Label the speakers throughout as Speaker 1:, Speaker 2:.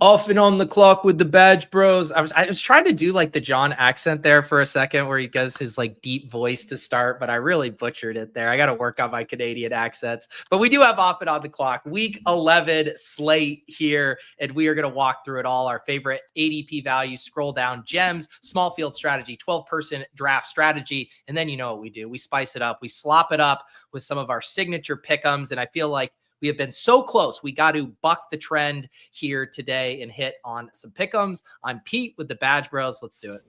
Speaker 1: Off and on the clock with the Badge Bros. I was trying to do like the John accent there for a second where he does his like deep voice to start, but I really butchered it there. I got to work on my Canadian accents. But we do have Off and on the clock. Week 11 slate here, and we are going to walk through it all. Our favorite ADP values, scroll down, gems, small field strategy, 12-person draft strategy. And then you know what we do. We spice it up. We slop it up with some of our signature pick'ems. And I feel like we have been so close. We got to buck the trend here today and hit on some pick'ems. I'm Pete with the Badge Bros. Let's do it.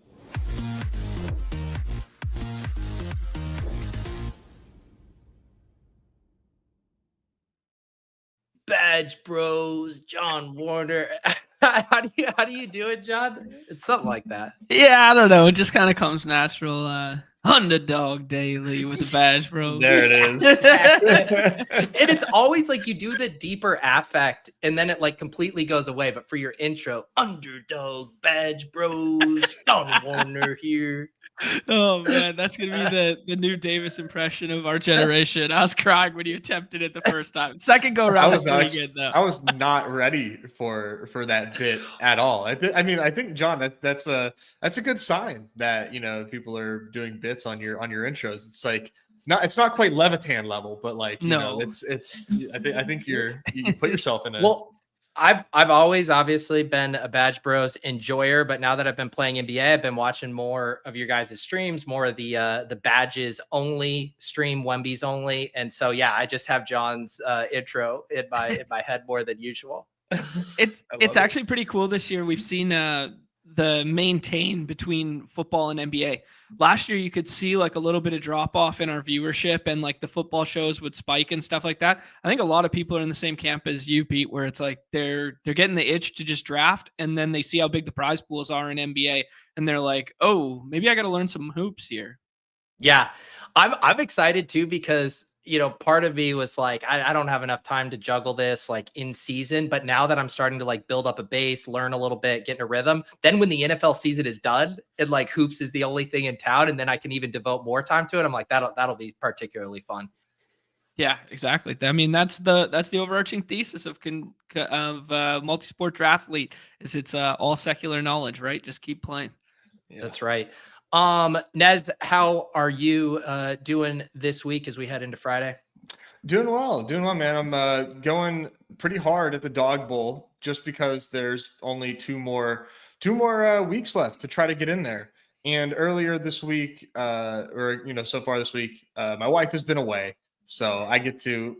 Speaker 1: Badge Bros, John Warner. How do you do it, John? It's something like that.
Speaker 2: Yeah, I don't know. It just kind of comes natural. Underdog daily with the Badge Bros.
Speaker 3: There it is.
Speaker 1: And it's always like you do the deeper affect and then it like completely goes away. But for your intro, Underdog, Badge Bros, John Warner here.
Speaker 2: Oh man, that's gonna be the new Davis impression of our generation. I was crying when you attempted it the first time. Second go round was pretty good though.
Speaker 3: I was not ready for that bit at all. I think John, that's a good sign that people are doing bits on your intros. It's like it's not quite Levitan level, but like it's I think you put yourself in a
Speaker 1: I've always obviously been a Badge Bros enjoyer, but now that I've been playing NBA, I've been watching more of your guys' streams, more of the badges only stream, Wemby's only, and so yeah, I just have John's intro in my head more than usual.
Speaker 2: It's actually pretty cool this year. We've seen the maintain between football and NBA. Last year, you could see like a little bit of drop off in our viewership and like the football shows would spike and stuff like that. I think a lot of people are in the same camp as you, Pete, where it's like they're getting the itch to just draft and then they see how big the prize pools are in NBA and they're like, oh, maybe I got to learn some hoops here.
Speaker 1: Yeah, I'm excited too because part of me was like, I don't have enough time to juggle this like in season. But now that I'm starting to like build up a base, learn a little bit, get in a rhythm, then when the NFL season is done and like hoops is the only thing in town, and then I can even devote more time to it, I'm like, that'll be particularly fun.
Speaker 2: Yeah, exactly. I mean, that's the overarching thesis of multi-sport draft league is it's all secular knowledge, right? Just keep playing.
Speaker 1: Yeah. That's right. Nez, how are you doing this week as we head into Friday?
Speaker 3: Doing well, man. I'm going pretty hard at the Dawg Bowl just because there's only two more weeks left to try to get in there. And earlier this week, so far this week, my wife has been away, so I get to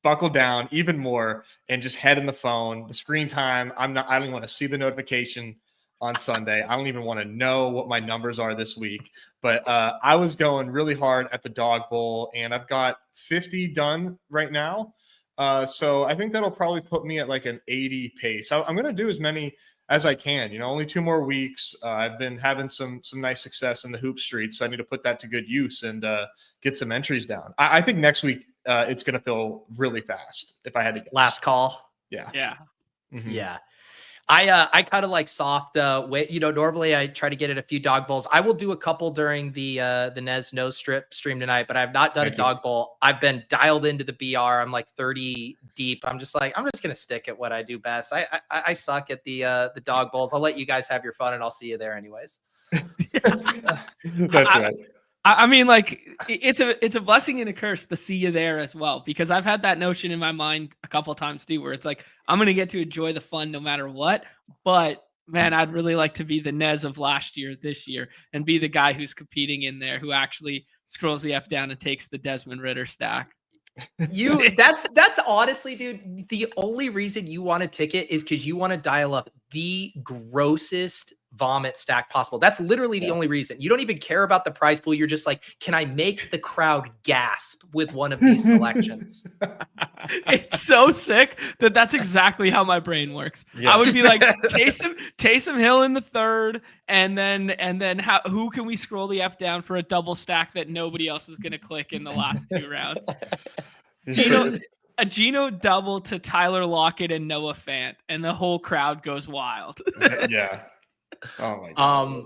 Speaker 3: buckle down even more and just head in the phone. The screen time, I don't even want to see the notification on Sunday. I don't even want to know what my numbers are this week, but I was going really hard at the Dawg Bowl and I've got 50 done right now. So I think that'll probably put me at like an 80 pace. I'm going to do as many as I can, only 2 more weeks. I've been having some nice success in the hoop street. So I need to put that to good use and get some entries down. I think next week it's going to feel really fast if I had to guess.
Speaker 1: Last call.
Speaker 3: Yeah.
Speaker 2: Yeah.
Speaker 3: Mm-hmm.
Speaker 1: Yeah. I kind of like soft way, normally I try to get at a few Dawg Bowls. I will do a couple during the Nez No Strip stream tonight, but I've not done a Dawg Bowl. I've been dialed into the BR. I'm like 30 deep. I'm just going to stick at what I do best. I suck at the Dawg Bowls. I'll let you guys have your fun and I'll see you there anyways.
Speaker 3: That's right.
Speaker 2: I mean, like it's a blessing and a curse to see you there as well, because I've had that notion in my mind a couple of times too, where it's like, I'm going to get to enjoy the fun no matter what. But man, I'd really like to be the Nez of last year, this year, and be the guy who's competing in there, who actually scrolls the F down and takes the Desmond Ridder stack.
Speaker 1: That's honestly, dude, the only reason you want a ticket is because you want to dial up the grossest vomit stack possible. That's literally the only reason. You don't even care about the prize pool. You're just like, can I make the crowd gasp with one of these selections?
Speaker 2: It's so sick that's exactly how my brain works. Yeah. I would be like, Taysom Hill in the third, and then who can we scroll the F down for a double stack that nobody else is going to click in the last 2 rounds? A Geno double to Tyler Lockett and Noah Fant, and the whole crowd goes wild.
Speaker 3: Yeah. Oh my God.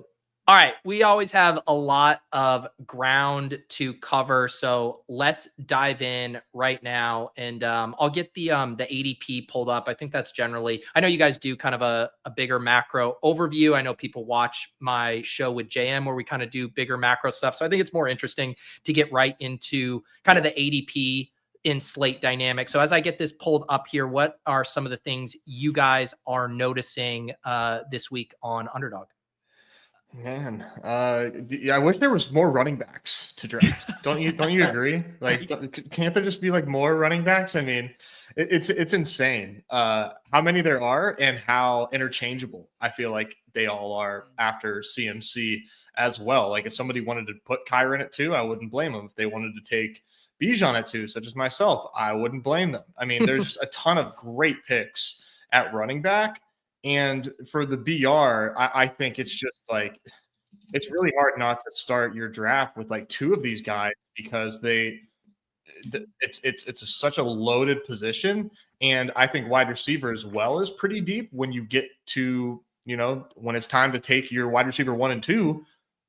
Speaker 1: All right, we always have a lot of ground to cover, so let's dive in right now. And I'll get the ADP pulled up. I think that's generally. I know you guys do kind of a bigger macro overview. I know people watch my show with JM where we kind of do bigger macro stuff. So I think it's more interesting to get right into kind of the ADP in slate dynamic. So as I get this pulled up here, what are some of the things you guys are noticing this week on Underdog?
Speaker 3: Man, yeah, I wish there was more running backs to draft. Don't you agree? Like, can't there just be like more running backs? I mean, it's insane how many there are and how interchangeable I feel like they all are after CMC as well. Like, if somebody wanted to put Kyron at 2, I wouldn't blame them. If they wanted to take Bijan at 2, such as myself, I wouldn't blame them. I mean, there's just a ton of great picks at running back. And for the BR, I think it's just like, it's really hard not to start your draft with like 2 of these guys because it's such a loaded position. And I think wide receiver as well is pretty deep when you get to, when it's time to take your wide receiver 1 and 2,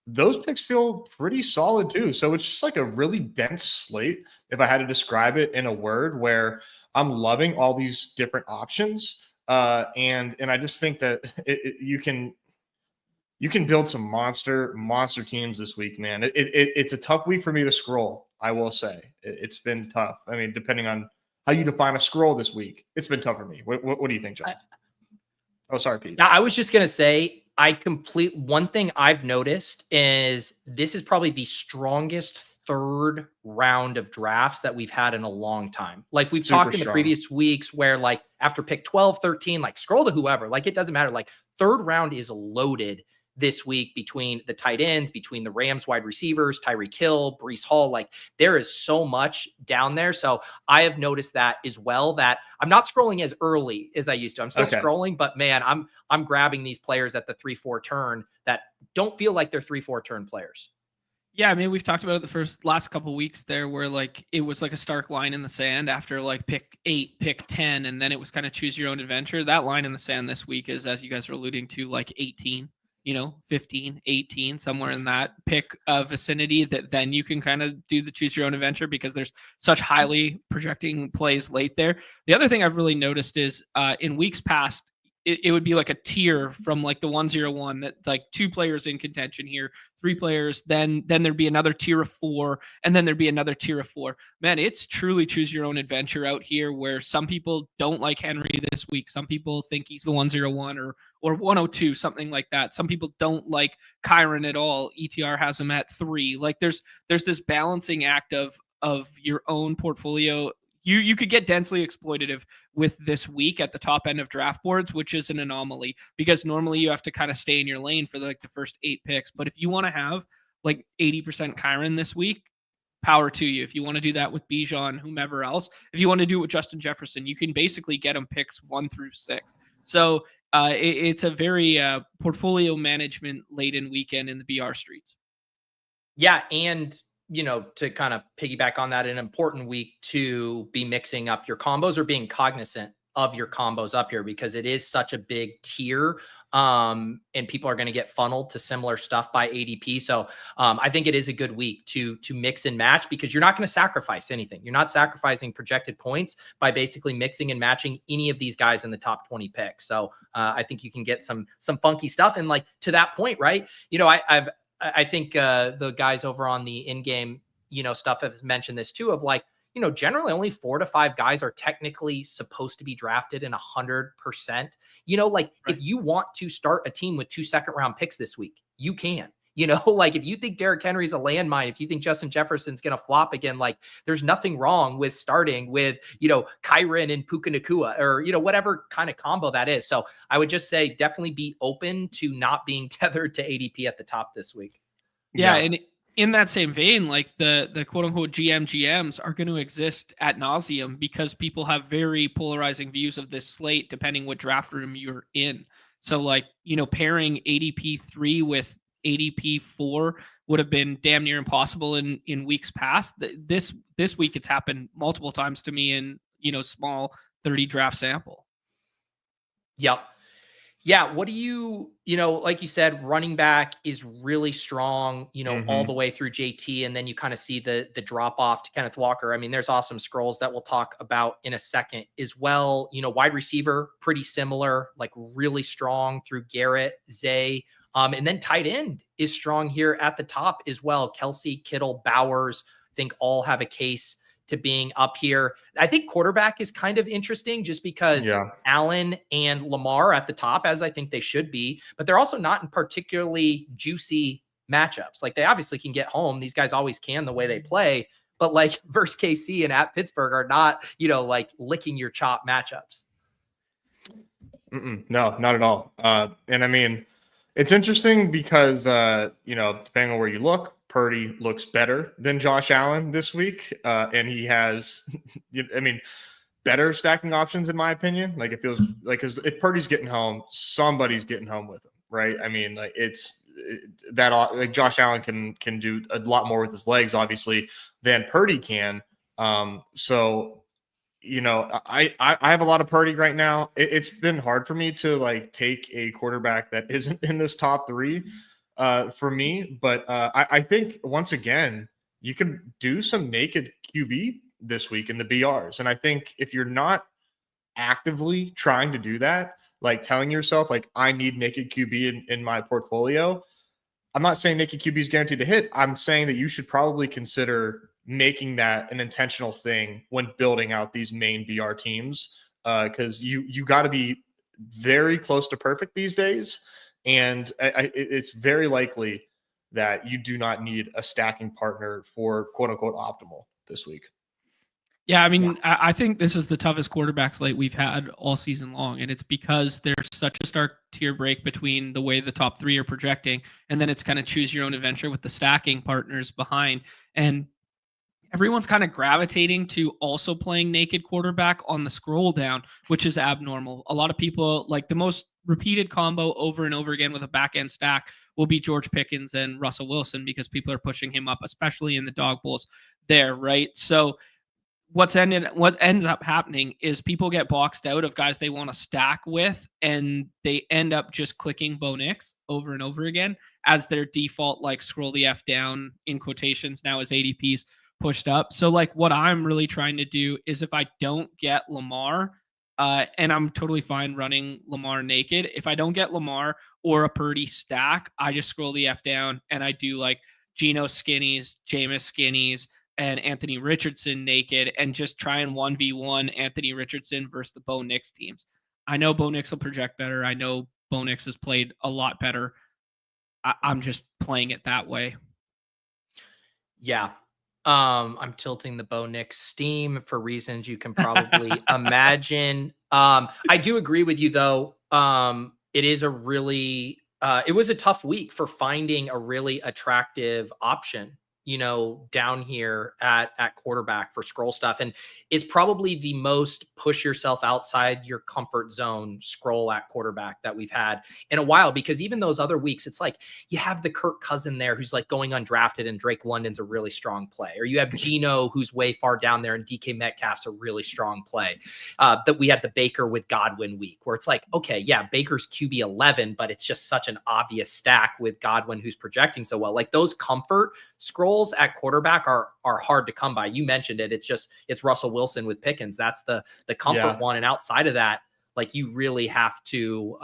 Speaker 3: those picks feel pretty solid too. So it's just like a really dense slate, if I had to describe it in a word, where I'm loving all these different options. And I just think that you can build some monster teams this week, man. It's a tough week for me to scroll. I will say it's been tough. I mean, depending on how you define a scroll this week, it's been tough for me. What do you think, John? Sorry, Pete.
Speaker 1: Now, I was just going to say, one thing I've noticed is this is probably the strongest third round of drafts that we've had in a long time. Like we've talked in the previous weeks where like after pick 12, 13, like scroll to whoever, like it doesn't matter. Like third round is loaded this week between the tight ends, between the Rams wide receivers, Tyreek Hill, Breece Hall. Like there is so much down there. So I have noticed that as well, that I'm not scrolling as early as I used to. I'm still scrolling, but man, I'm grabbing these players at the 3-4 turn that don't feel like they're 3-4 turn players.
Speaker 2: Yeah, I mean, we've talked about it the last couple of weeks there where like it was like a stark line in the sand after like pick 8, pick 10, and then it was kind of choose your own adventure. That line in the sand this week is, as you guys are alluding to, like 18, 15, 18, somewhere in that pick vicinity, that then you can kind of do the choose your own adventure because there's such highly projecting plays late there. The other thing I've really noticed is in weeks past, it would be like a tier from like the 101 that like 2 players in contention here, 3 players, then there'd be another tier of 4, and then there'd be another tier of 4. Man, it's truly choose your own adventure out here where some people don't like Henry this week. Some people think he's the 101 or 102, something like that. Some people don't like Kyron at all. ETR has him at 3. Like there's this balancing act of your own portfolio. You could get densely exploitative with this week at the top end of draft boards, which is an anomaly because normally you have to kind of stay in your lane for like the first 8 picks. But if you want to have like 80% Kyron this week, power to you. If you want to do that with Bijan, whomever else, if you want to do it with Justin Jefferson, you can basically get them picks 1 through 6. So it's a very portfolio management laden weekend in the BR streets.
Speaker 1: Yeah, and to kind of piggyback on that, an important week to be mixing up your combos or being cognizant of your combos up here because it is such a big tier and people are going to get funneled to similar stuff by ADP. So I think it is a good week to mix and match because you're not going to sacrifice anything. You're not sacrificing projected points by basically mixing and matching any of these guys in the top 20 picks. So I think you can get some funky stuff. And like to that point, right? I think the guys over on the in-game, stuff have mentioned this too, of like, generally only 4 to 5 guys are technically supposed to be drafted in 100%. Like if you want to start a team with 2 second-round picks this week, you can. Like if you think Derrick Henry's a landmine, if you think Justin Jefferson's going to flop again, like there's nothing wrong with starting with, Kyron and Puka Nacua or, whatever kind of combo that is. So I would just say definitely be open to not being tethered to ADP at the top this week.
Speaker 2: Yeah. And in that same vein, like the quote unquote GMs are going to exist ad nauseum because people have very polarizing views of this slate, depending what draft room you're in. So like, pairing ADP 3 with ADP 4 would have been damn near impossible in weeks past. This week it's happened multiple times to me in small 30 draft sample.
Speaker 1: Yep. Yeah. What do you like you said, running back is really strong, all the way through JT. And then you kind of see the drop off to Kenneth Walker. I mean, there's awesome scrolls that we'll talk about in a second as well. Wide receiver, pretty similar, like really strong through Garrett, Zay. And then tight end is strong here at the top as well. Kelsey, Kittle, Bowers, I think all have a case to being up here. I think quarterback is kind of interesting just because Allen and Lamar at the top, as I think they should be, but they're also not in particularly juicy matchups. Like they obviously can get home. These guys always can the way they play, but like versus KC and at Pittsburgh are not, like licking your chop matchups.
Speaker 3: No, not at all. And I mean, it's interesting because, depending on where you look, Purdy looks better than Josh Allen this week. And he has, better stacking options, in my opinion. Like it feels like if Purdy's getting home, somebody's getting home with him, right? I mean, like like Josh Allen can do a lot more with his legs, obviously, than Purdy can. So, I have a lot of Purdy right now. It's been hard for me to like take a quarterback that isn't in this top three for me. But I think once again, you can do some naked QB this week in the BRs. And I think if you're not actively trying to do that, like telling yourself like, I need naked QB in my portfolio, I'm not saying naked QB is guaranteed to hit. I'm saying that you should probably consider making that an intentional thing when building out these main BR teams, because you got to be very close to perfect these days. And it's very likely that you do not need a stacking partner for quote unquote optimal this week.
Speaker 2: Yeah, I mean, I think this is the toughest quarterback slate we've had all season long, and it's because there's such a stark tier break between the way the top three are projecting, and then it's kind of choose your own adventure with the stacking partners behind. And everyone's kind of gravitating to also playing naked quarterback on the scroll down, which is abnormal. A lot of people, like the most repeated combo over and over again with a back end stack will be George Pickens and Russell Wilson because people are pushing him up, especially in the dog bowls there, right? So what ends up happening is people get boxed out of guys they want to stack with, and they end up just clicking Bo Nix over and over again as their default, like scroll the F down in quotations now as ADPs pushed up. So like what I'm really trying to do is if I don't get Lamar, and I'm totally fine running Lamar naked, if I don't get Lamar or a Purdy stack, I just scroll the F down and I do like Geno skinnies, Jameis skinnies, and Anthony Richardson naked, and just try and 1v1 Anthony Richardson versus the Bo Nix teams. I know Bo Nix will project better. I know Bo Nix has played a lot better. I'm just playing it that way.
Speaker 1: Yeah. I'm tilting the Bo Nix steam for reasons you can probably imagine. I do agree with you though. It is a really, it was a tough week for finding a really attractive option, down here at quarterback for scroll stuff. And it's probably the most push yourself outside your comfort zone scroll at quarterback that we've had in a while, because even those other weeks, it's like you have the Kirk Cousin there who's like going undrafted and Drake London's a really strong play, or you have Geno who's way far down there and DK Metcalf's a really strong play. That we had the Baker with Godwin week where it's like, okay, yeah, Baker's QB 11, but it's just such an obvious stack with Godwin who's projecting so well. Like those comfort scrolls at quarterback are hard to come by. You mentioned it. It's Russell Wilson with Pickens. That's the comfort one. And outside of that, like you really have to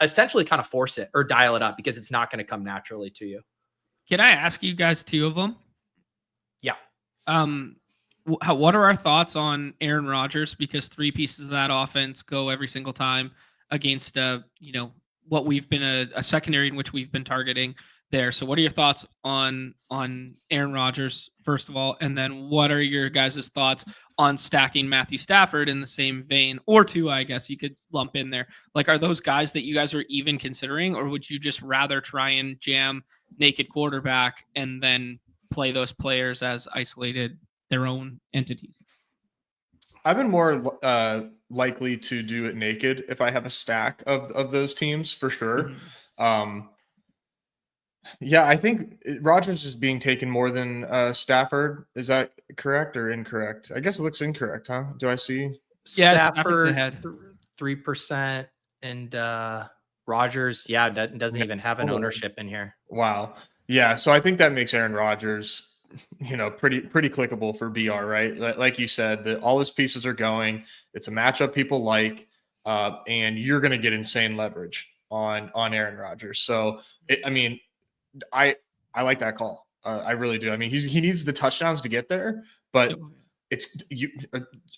Speaker 1: essentially kind of force it or dial it up because it's not going to come naturally to you.
Speaker 2: Can I ask you guys two of them?
Speaker 1: Yeah.
Speaker 2: What are our thoughts on Aaron Rodgers? Because three pieces of that offense go every single time against what we've been a secondary in which we've been targeting there. So what are your thoughts on Aaron Rodgers, first of all? And then what are your guys' thoughts on stacking Matthew Stafford in the same vein, or two, I guess you could lump in there? Like, are those guys that you guys are even considering, or would you just rather try and jam naked quarterback and then play those players as isolated their own entities?
Speaker 3: I've been more likely to do it naked if I have a stack of those teams for sure. Mm-hmm. Yeah, I think Rodgers is being taken more than Stafford. Is that correct or incorrect? I guess it looks incorrect, huh? Do I see?
Speaker 2: Yeah, Stafford's ahead.
Speaker 1: 3%. And Rodgers, yeah, doesn't even have an ownership in here.
Speaker 3: Wow. Yeah. So I think that makes Aaron Rodgers, pretty clickable for BR, right? Like you said, that all his pieces are going. It's a matchup people like, and you're going to get insane leverage on Aaron Rodgers. So I like that call. I really do. I mean, he needs the touchdowns to get there, but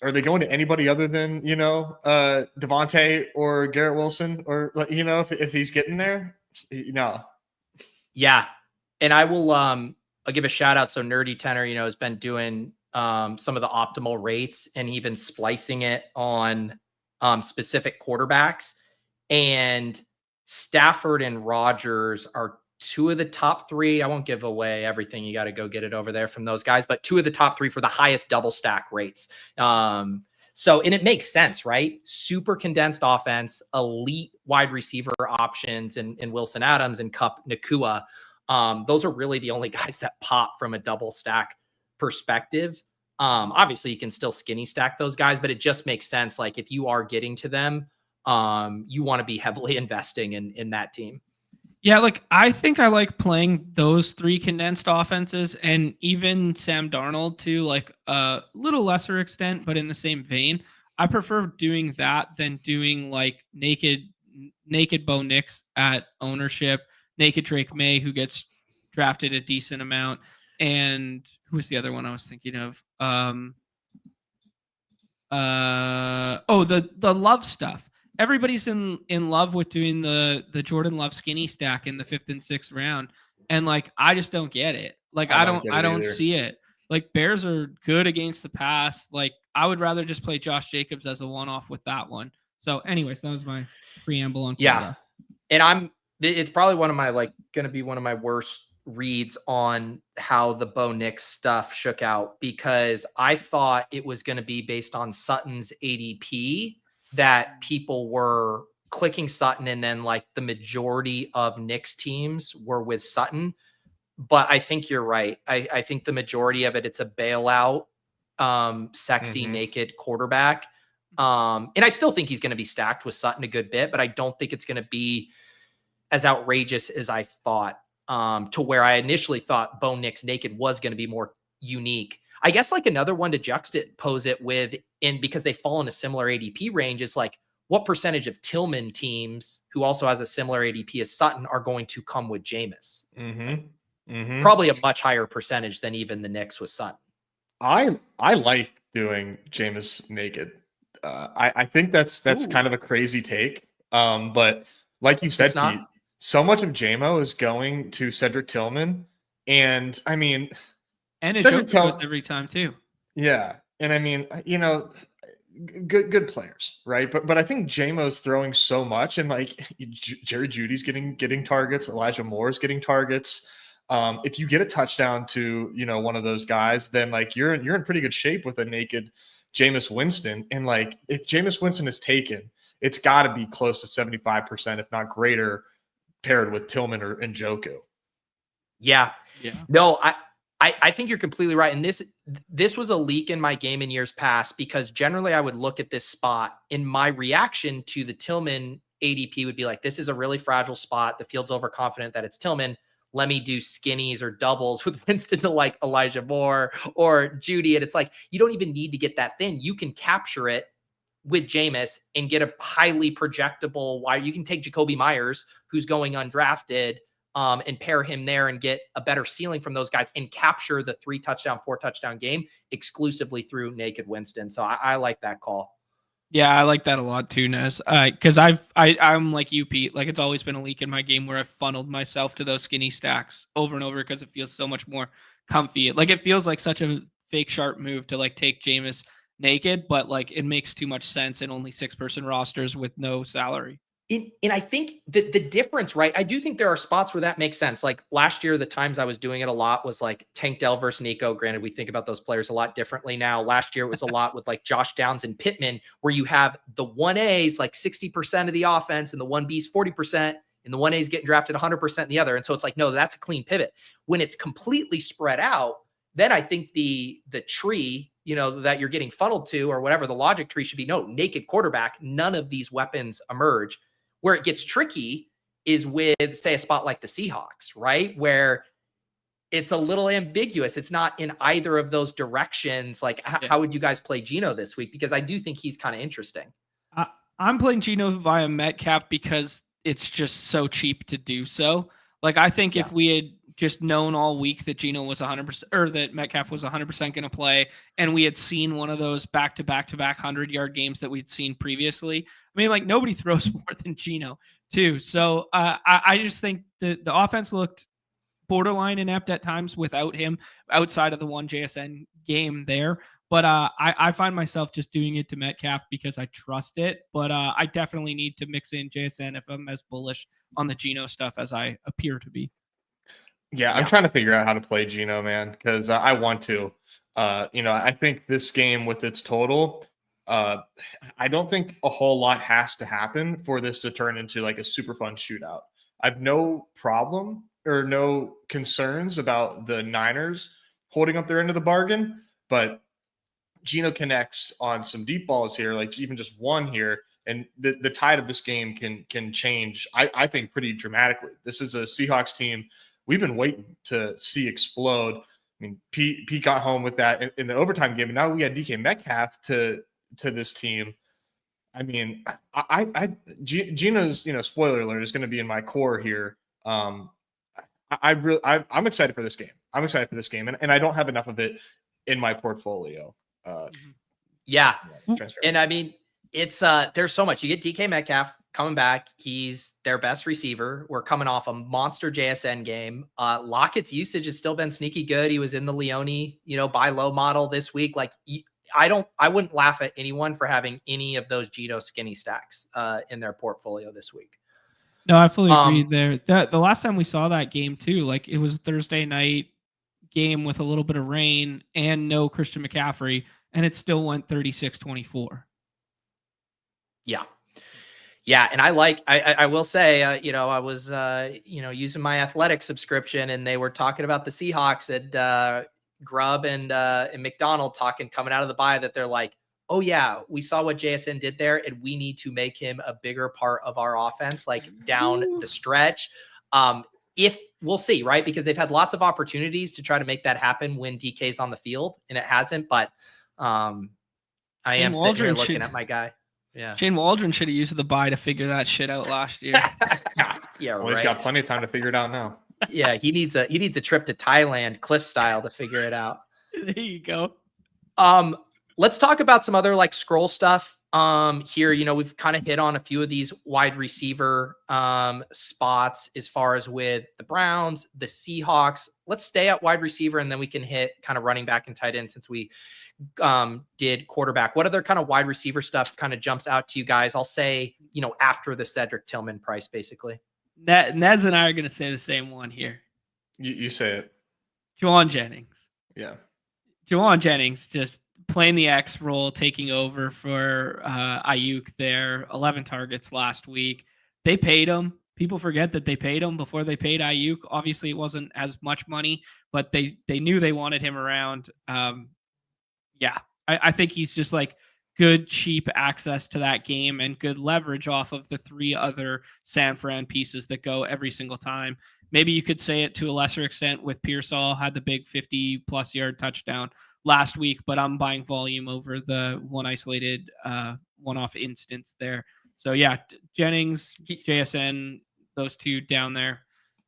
Speaker 3: are they going to anybody other than Devontae or Garrett Wilson, or if he's getting there? No.
Speaker 1: Yeah, and I will I'll give a shout out. So Nerdy Tenor, has been doing some of the optimal rates and even splicing it on specific quarterbacks. And Stafford and Rodgers are two of the top three. I won't give away everything. You got to go get it over there from those guys, but two of the top three for the highest double stack rates. And it makes sense, right? Super condensed offense, elite wide receiver options in Wilson Adams and Kupp Nakua. Those are really the only guys that pop from a double stack perspective. Obviously you can still skinny stack those guys, but it just makes sense. Like if you are getting to them, you want to be heavily investing in that team.
Speaker 2: Yeah, like I think I like playing those three condensed offenses and even Sam Darnold to like a little lesser extent, but in the same vein. I prefer doing that than doing like naked Bo Nix at ownership, naked Drake May, who gets drafted a decent amount, and who's the other one I was thinking of? The Love stuff. Everybody's in love with doing the Jordan Love skinny stack in the 5th and 6th round. And like, I just don't get it. Like, I don't see it. Like Bears are good against the pass. Like I would rather just play Josh Jacobs as a one-off with that one. So anyways, that was my preamble on quarterback.
Speaker 1: And it's probably going to be one of my worst reads on how the Bo Nix stuff shook out, because I thought it was going to be based on Sutton's ADP that people were clicking Sutton, and then like the majority of Knicks teams were with Sutton. But I think you're right. I think the majority of it's a bailout, sexy naked quarterback. And I still think he's going to be stacked with Sutton a good bit, but I don't think it's going to be as outrageous as I thought, to where I initially thought Bo Nix naked was going to be more unique. I guess like another one to juxtapose it with, and because they fall in a similar ADP range, is like what percentage of Tillman teams who also has a similar ADP as Sutton are going to come with Jameis? Probably a much higher percentage than even the Knicks with Sutton.
Speaker 3: I like doing Jameis naked. I think that's kind of a crazy take. But like you said, Pete, so much of JMO is going to Cedric Tillman. And I mean,
Speaker 2: and it goes every time too.
Speaker 3: Yeah. And I mean, good players, right? But I think JMO's throwing so much, and like Jerry Judy's getting targets, Elijah Moore's getting targets. If you get a touchdown to, one of those guys, then like you're in pretty good shape with a naked Jameis Winston. And like, if Jameis Winston is taken, it's got to be close to 75%, if not greater, paired with Tillman or Njoku.
Speaker 1: Yeah. No, I think you're completely right. And this was a leak in my game in years past, because generally I would look at this spot, and my reaction to the Tillman ADP would be like, this is a really fragile spot. The field's overconfident that it's Tillman. Let me do skinnies or doubles with Winston to like Elijah Moore or Judy. And it's like, you don't even need to get that thin. You can capture it with Jameis and get a highly projectable wide. You can take Jacoby Myers, who's going undrafted, and pair him there and get a better ceiling from those guys and capture the 3 touchdown, 4 touchdown game exclusively through naked Winston. So I like that call.
Speaker 2: Yeah, I like that a lot too, Nez. Because I'm like you, Pete. Like, it's always been a leak in my game where I've funneled myself to those skinny stacks over and over because it feels so much more comfy. Like, it feels like such a fake sharp move to like take Jameis naked, but like it makes too much sense in only 6-person rosters with no salary.
Speaker 1: And I think that the difference, right? I do think there are spots where that makes sense. Like last year, the times I was doing it a lot was like Tank Dell versus Nico. Granted, we think about those players a lot differently now. Last year, it was a lot with like Josh Downs and Pittman, where you have the 1As like 60% of the offense and the 1Bs 40%, and the 1As getting drafted 100% in the other. And so it's like, no, that's a clean pivot. When it's completely spread out, then I think the tree, that you're getting funneled to, or whatever the logic tree should be, no, naked quarterback, none of these weapons emerge. Where it gets tricky is with, say, a spot like the Seahawks, right? Where it's a little ambiguous. It's not in either of those directions. Like, how would you guys play Geno this week? Because I do think he's kind of interesting.
Speaker 2: I'm playing Geno via Metcalf because it's just so cheap to do so. Like, I think if we had just known all week that Geno was 100% or that Metcalf was 100% going to play, and we had seen one of those back-to-back 100-yard games that we'd seen previously, I mean, like, nobody throws more than Geno too. So I just think the offense looked borderline inept at times without him outside of the one JSN game there. But I find myself just doing it to Metcalf because I trust it. But I definitely need to mix in JSN if I'm as bullish on the Geno stuff as I appear to be.
Speaker 3: Yeah, I'm trying to figure out how to play Geno, man, because I want to. I think this game with its total, I don't think a whole lot has to happen for this to turn into like a super fun shootout. I've no problem or no concerns about the Niners holding up their end of the bargain, but Geno connects on some deep balls here, like even just one here, and the tide of this game can change, I think, pretty dramatically. This is a Seahawks team we've been waiting to see explode. I mean, Pete got home with that in the overtime game, and now we had DK Metcalf to this team. I mean, Geno's, spoiler alert, is going to be in my core here. I'm excited for this game. I'm excited for this game, and I don't have enough of it in my portfolio.
Speaker 1: And I mean, it's there's so much. You get DK Metcalf coming back. He's their best receiver. We're coming off a monster JSN game. Lockett's usage has still been sneaky good. He was in the Leone, buy low model this week. Like, I wouldn't laugh at anyone for having any of those Geno skinny stacks in their portfolio this week.
Speaker 2: No, I fully agree there. The last time we saw that game too, like, it was Thursday night game with a little bit of rain and no Christian McCaffrey, and it still went 36-24.
Speaker 1: Yeah. And I will say, I was, using my athletic subscription, and they were talking about the Seahawks and Grubb and McDonald coming out of the bye, that they're like, oh yeah, we saw what JSN did there, and we need to make him a bigger part of our offense, like down the stretch. If we'll see, right? Because they've had lots of opportunities to try to make that happen when DK's on the field, and it hasn't, but I am sitting here looking at my guy. Yeah.
Speaker 2: Shane Waldron should have used the bye to figure that shit out last year.
Speaker 3: Well, he's got plenty of time to figure it out now.
Speaker 1: Yeah, he needs a trip to Thailand, Cliff style, to figure it out.
Speaker 2: There you go.
Speaker 1: Let's talk about some other like scroll stuff here. We've kind of hit on a few of these wide receiver spots as far as with the Browns, the Seahawks. Let's stay at wide receiver, and then we can hit kind of running back and tight end since we did quarterback. What other kind of wide receiver stuff kind of jumps out to you guys? I'll say, after the Cedric Tillman price, basically.
Speaker 2: Nez and I are going to say the same one here.
Speaker 3: You say it.
Speaker 2: Juwan Jennings.
Speaker 3: Yeah.
Speaker 2: Juwan Jennings just playing the X role, taking over for Ayuk there. 11 targets last week. They paid him. People forget that they paid him before they paid Ayuk. Obviously, it wasn't as much money, but they knew they wanted him around. I think he's just like good, cheap access to that game and good leverage off of the three other San Fran pieces that go every single time. Maybe you could say it to a lesser extent with Pearsall, had the big 50-plus yard touchdown last week, but I'm buying volume over the one isolated one-off instance there. So, yeah, Jennings, JSN, those two down there.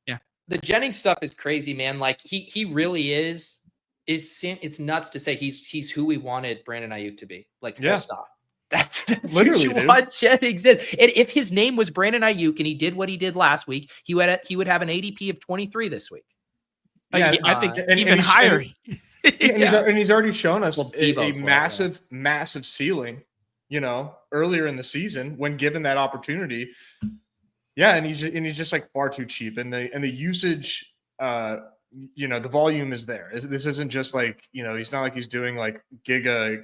Speaker 2: Yeah.
Speaker 1: The Jennings stuff is crazy, man. Like, he really is. It's nuts to say he's who we wanted Brandon Ayuk to be. Like, full stop. That's literally what Jennings is. And if his name was Brandon Ayuk and he did what he did last week, he would have an ADP of 23 this week.
Speaker 2: Yeah, I think even higher.
Speaker 3: And he's already shown us a massive ceiling, earlier in the season when given that opportunity. Yeah, and he's just like far too cheap, and the usage. The volume is there. This isn't just like, he's not like he's doing like giga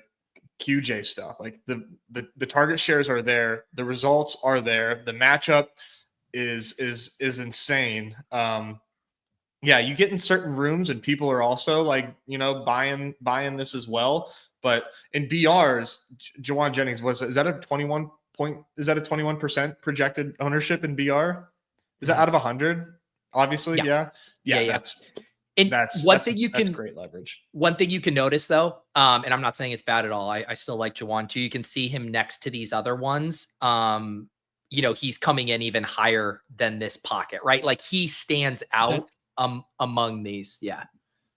Speaker 3: QJ stuff. Like the target shares are there. The results are there. The matchup is insane. You get in certain rooms and people are also like, buying this as well. But in BRs, Juwan Jennings is that a 21 is that a 21% projected ownership in BR? Is that out of 100? Obviously, yeah. That's great leverage.
Speaker 1: One thing you can notice though, and I'm not saying it's bad at all. I still like Juwan too. You can see him next to these other ones. He's coming in even higher than this pocket, right? Like he stands out among these. Yeah.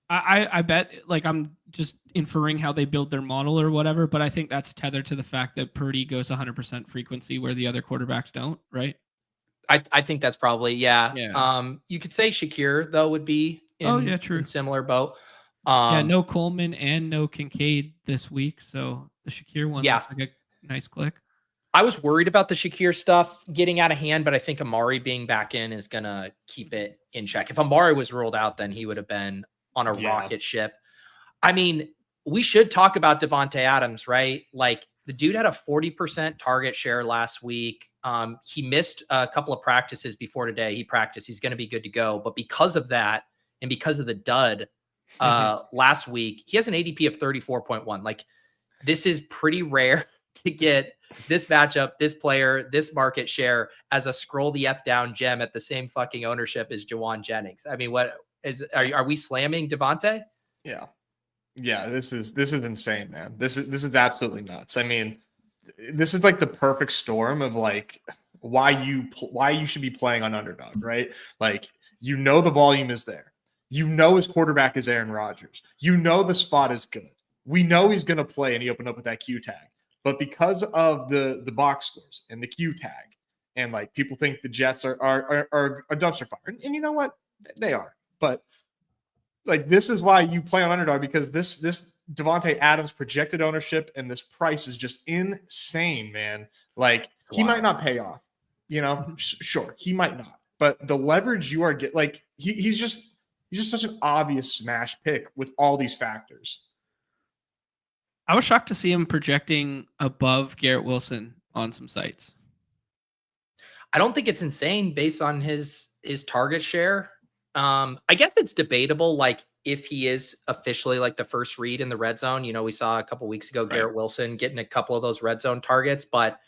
Speaker 2: I bet, like, I'm just inferring how they build their model or whatever, but I think that's tethered to the fact that Purdy goes 100% frequency where the other quarterbacks don't, right?
Speaker 1: I think that's probably, yeah. You could say Shakir though would be in similar boat.
Speaker 2: No Coleman and no Kincaid this week, so the Shakir one looks like a nice click.
Speaker 1: I was worried about the Shakir stuff getting out of hand, but I think Amari being back in is gonna keep it in check. If Amari was ruled out, then he would have been on a rocket ship. I mean, we should talk about Devontae Adams, right? Like the dude had a 40% target share last week. He missed a couple of practices before today. He practiced. He's going to be good to go. But because of that, and because of the dud last week, he has an ADP of 34.1. Like this is pretty rare to get this matchup, this player, this market share as a scroll the F down gem at the same fucking ownership as Jawan Jennings. I mean, are we slamming Devontae?
Speaker 3: Yeah, this is insane, man. This is absolutely nuts. I mean, this is like the perfect storm of like why you should be playing on Underdog, right? Like, the volume is there. His quarterback is Aaron Rodgers. The spot is good. We know he's going to play, and he opened up with that Q tag. But because of the box scores and the Q tag, and like people think the Jets are a dumpster fire, and you know what? They are. But like this is why you play on Underdog, because this Devontae Adams projected ownership and this price is just insane, man. Like he might not pay off, sure, he might not, but the leverage you are getting, like he's just such an obvious smash pick with all these factors.
Speaker 2: I was shocked to see him projecting above Garrett Wilson on some sites.
Speaker 1: I don't think it's insane based on his target share. I guess it's debatable, like if he is officially like the first read in the red zone. We saw a couple weeks ago Garrett Wilson getting a couple of those red zone targets, but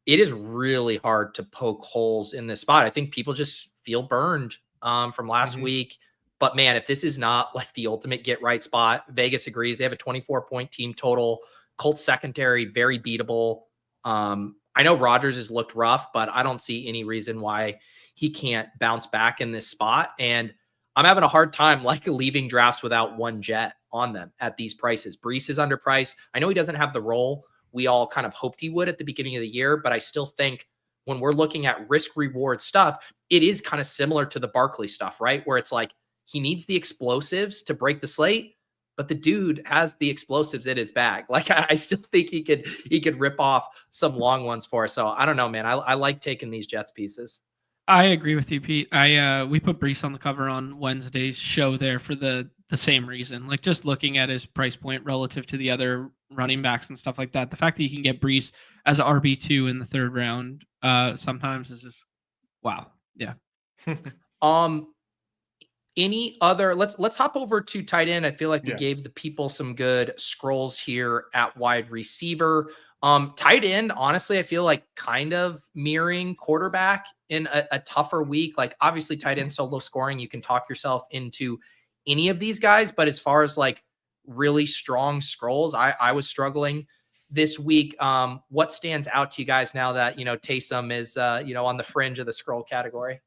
Speaker 1: it is really hard to poke holes in this spot. I think people just feel burned from last week. But man, if this is not like the ultimate get right spot, Vegas agrees. They have a 24-point team total. Colts secondary, very beatable. I know Rodgers has looked rough, but I don't see any reason why he can't bounce back in this spot. And I'm having a hard time like leaving drafts without one jet on them at these prices. Brees is underpriced. I know he doesn't have the role we all kind of hoped he would at the beginning of the year, but I still think when we're looking at risk reward stuff, it is kind of similar to the Barkley stuff, right? Where it's like he needs the explosives to break the slate, but the dude has the explosives in his bag. Like I still think he could rip off some long ones for us. So I don't know, man. I like taking these Jets pieces.
Speaker 2: I agree with you, Pete. We put Brees on the cover on Wednesday's show there for the same reason. Like just looking at his price point relative to the other running backs and stuff like that. The fact that you can get Brees as an RB2 in the third round sometimes is just wow. Yeah.
Speaker 1: Any other? Let's hop over to tight end. I feel like we gave the people some good scrolls here at wide receiver. Tight end, honestly, I feel like kind of mirroring quarterback in a tougher week. Like obviously tight end so low scoring, you can talk yourself into any of these guys. But as far as like really strong scrolls, I was struggling this week. What stands out to you guys now that, Taysom is, on the fringe of the scroll category?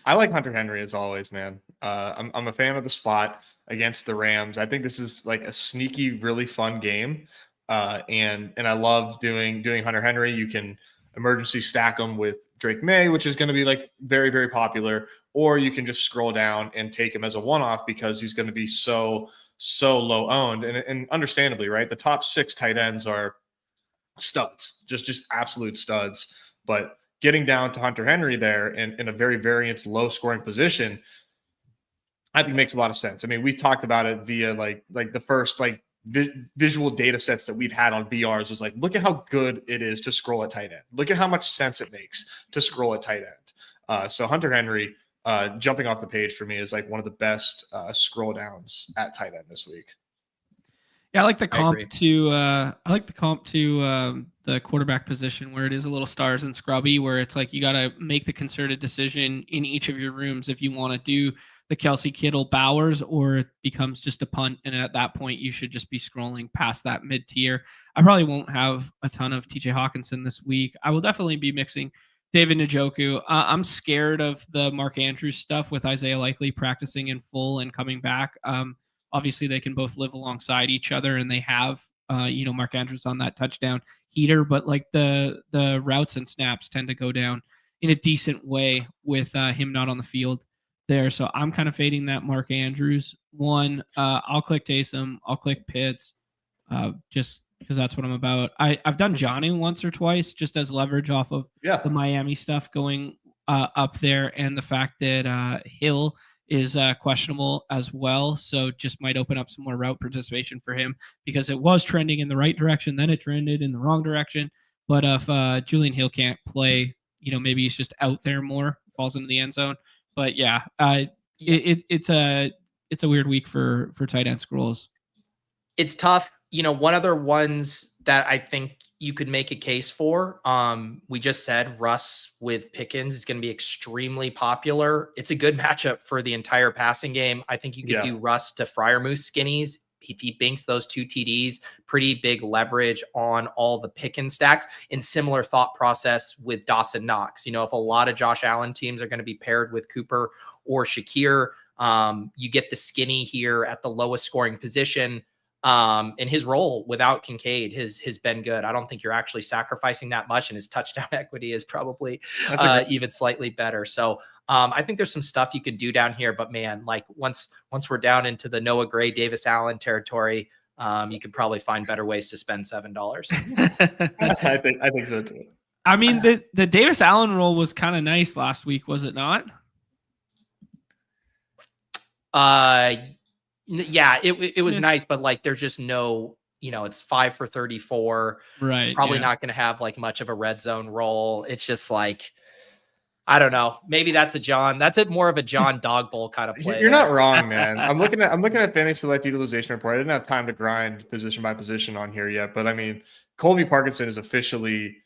Speaker 3: I like Hunter Henry as always, man. I'm a fan of the spot against the Rams. I think this is like a sneaky, really fun game. And I love doing Hunter Henry. You can emergency stack them with Drake May, which is going to be like very, very popular, or you can just scroll down and take him as a one-off because he's going to be so low owned. And understandably, right? The top 6 tight ends are studs, just absolute studs. But getting down to Hunter Henry there in a very variant low scoring position, I think makes a lot of sense. I mean, we talked about it via like the first visual data sets that we've had on BRs was like, look at how good it is to scroll at tight end. Look at how much sense it makes to scroll at tight end. So Hunter Henry jumping off the page for me is like one of the best scroll downs at tight end this week.
Speaker 2: Yeah, I like the comp to the quarterback position where it is a little stars and scrubby, where it's like you got to make the concerted decision in each of your rooms if you want to do the Kelsey Kittle Bowers, or it becomes just a punt, and at that point you should just be scrolling past that mid tier. I probably won't have a ton of TJ Hawkinson this week. I will definitely be mixing David Njoku. I'm scared of the Mark Andrews stuff with Isaiah Likely practicing in full and coming back. Obviously, they can both live alongside each other, and they have, Mark Andrews on that touchdown heater. But like the routes and snaps tend to go down in a decent way with him not on the field there. So I'm kind of fading that Mark Andrews one. I'll click Taysom. I'll click Pitts, just because that's what I'm about. I've done Johnny once or twice just as leverage off of the Miami stuff going up there, and the fact that Hill is questionable as well. So just might open up some more route participation for him, because it was trending in the right direction, then it trended in the wrong direction. But if Julian Hill can't play, maybe he's just out there more, falls into the end zone. But yeah, it's a weird week for tight end scrolls.
Speaker 1: It's tough. One other ones that I think you could make a case for. We just said Russ with Pickens is going to be extremely popular. It's a good matchup for the entire passing game. I think you could do Russ to Freiermuth skinnies. If he binks those 2 TDs, pretty big leverage on all the Pickens stacks. And similar thought process with Dawson Knox. If a lot of Josh Allen teams are going to be paired with Cooper or Shakir, you get the skinny here at the lowest scoring position. And his role without Kincaid has been good. I don't think you're actually sacrificing that much, and his touchdown equity is probably even slightly better. So I think there's some stuff you could do down here, but man, like once we're down into the Noah Gray, Davis Allen territory, you could probably find better ways to spend $7.
Speaker 3: I think so too.
Speaker 2: I mean, the Davis Allen role was kind of nice last week, was it not?
Speaker 1: Yeah, it was nice, but like there's just no, it's 5 for 34.
Speaker 2: Right.
Speaker 1: Probably not going to have like much of a red zone role. It's just like, I don't know. Maybe that's more of a John Dog Bowl kind of play.
Speaker 3: You're not wrong, man. I'm looking at fantasy life utilization report. I didn't have time to grind position by position on here yet, but I mean, Colby Parkinson is officially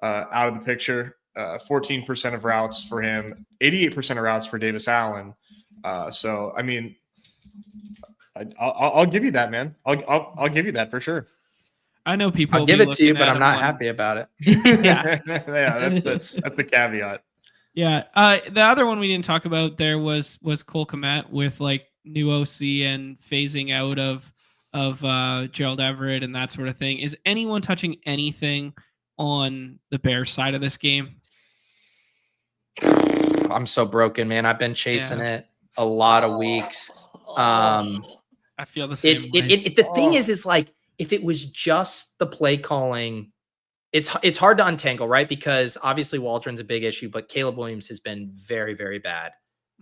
Speaker 3: out of the picture. 14% of routes for him, 88% of routes for Davis Allen. So I mean, I'll give you that, man. I'll give you that for sure.
Speaker 2: I know people.
Speaker 1: I'll give it to you, but I'm not happy about it.
Speaker 3: Yeah, that's the caveat.
Speaker 2: Yeah. The other one we didn't talk about there was Cole Kmet with like new OC and phasing out of Gerald Everett and that sort of thing. Is anyone touching anything on the Bears side of this game?
Speaker 1: I'm so broken, man. I've been chasing it a lot of weeks.
Speaker 2: I feel the same way.
Speaker 1: The thing is like, if it was just the play calling, it's hard to untangle, right? Because obviously Waldron's a big issue, but Caleb Williams has been very, very bad.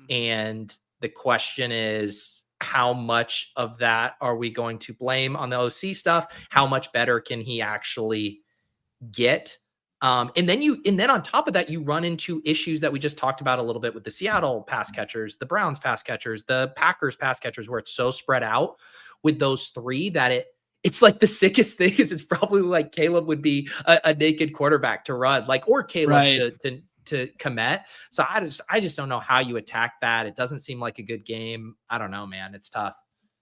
Speaker 1: And the question is, how much of that are we going to blame on the OC stuff? How much better can he actually get? And then on top of that, you run into issues that we just talked about a little bit with the Seattle pass catchers, the Browns pass catchers, the Packers pass catchers, where it's so spread out with those three that it's like the sickest thing is it's probably like Caleb would be a naked quarterback to run, like, or Caleb to Kmet. So I just don't know how you attack that. It doesn't seem like a good game. I don't know, man. It's tough.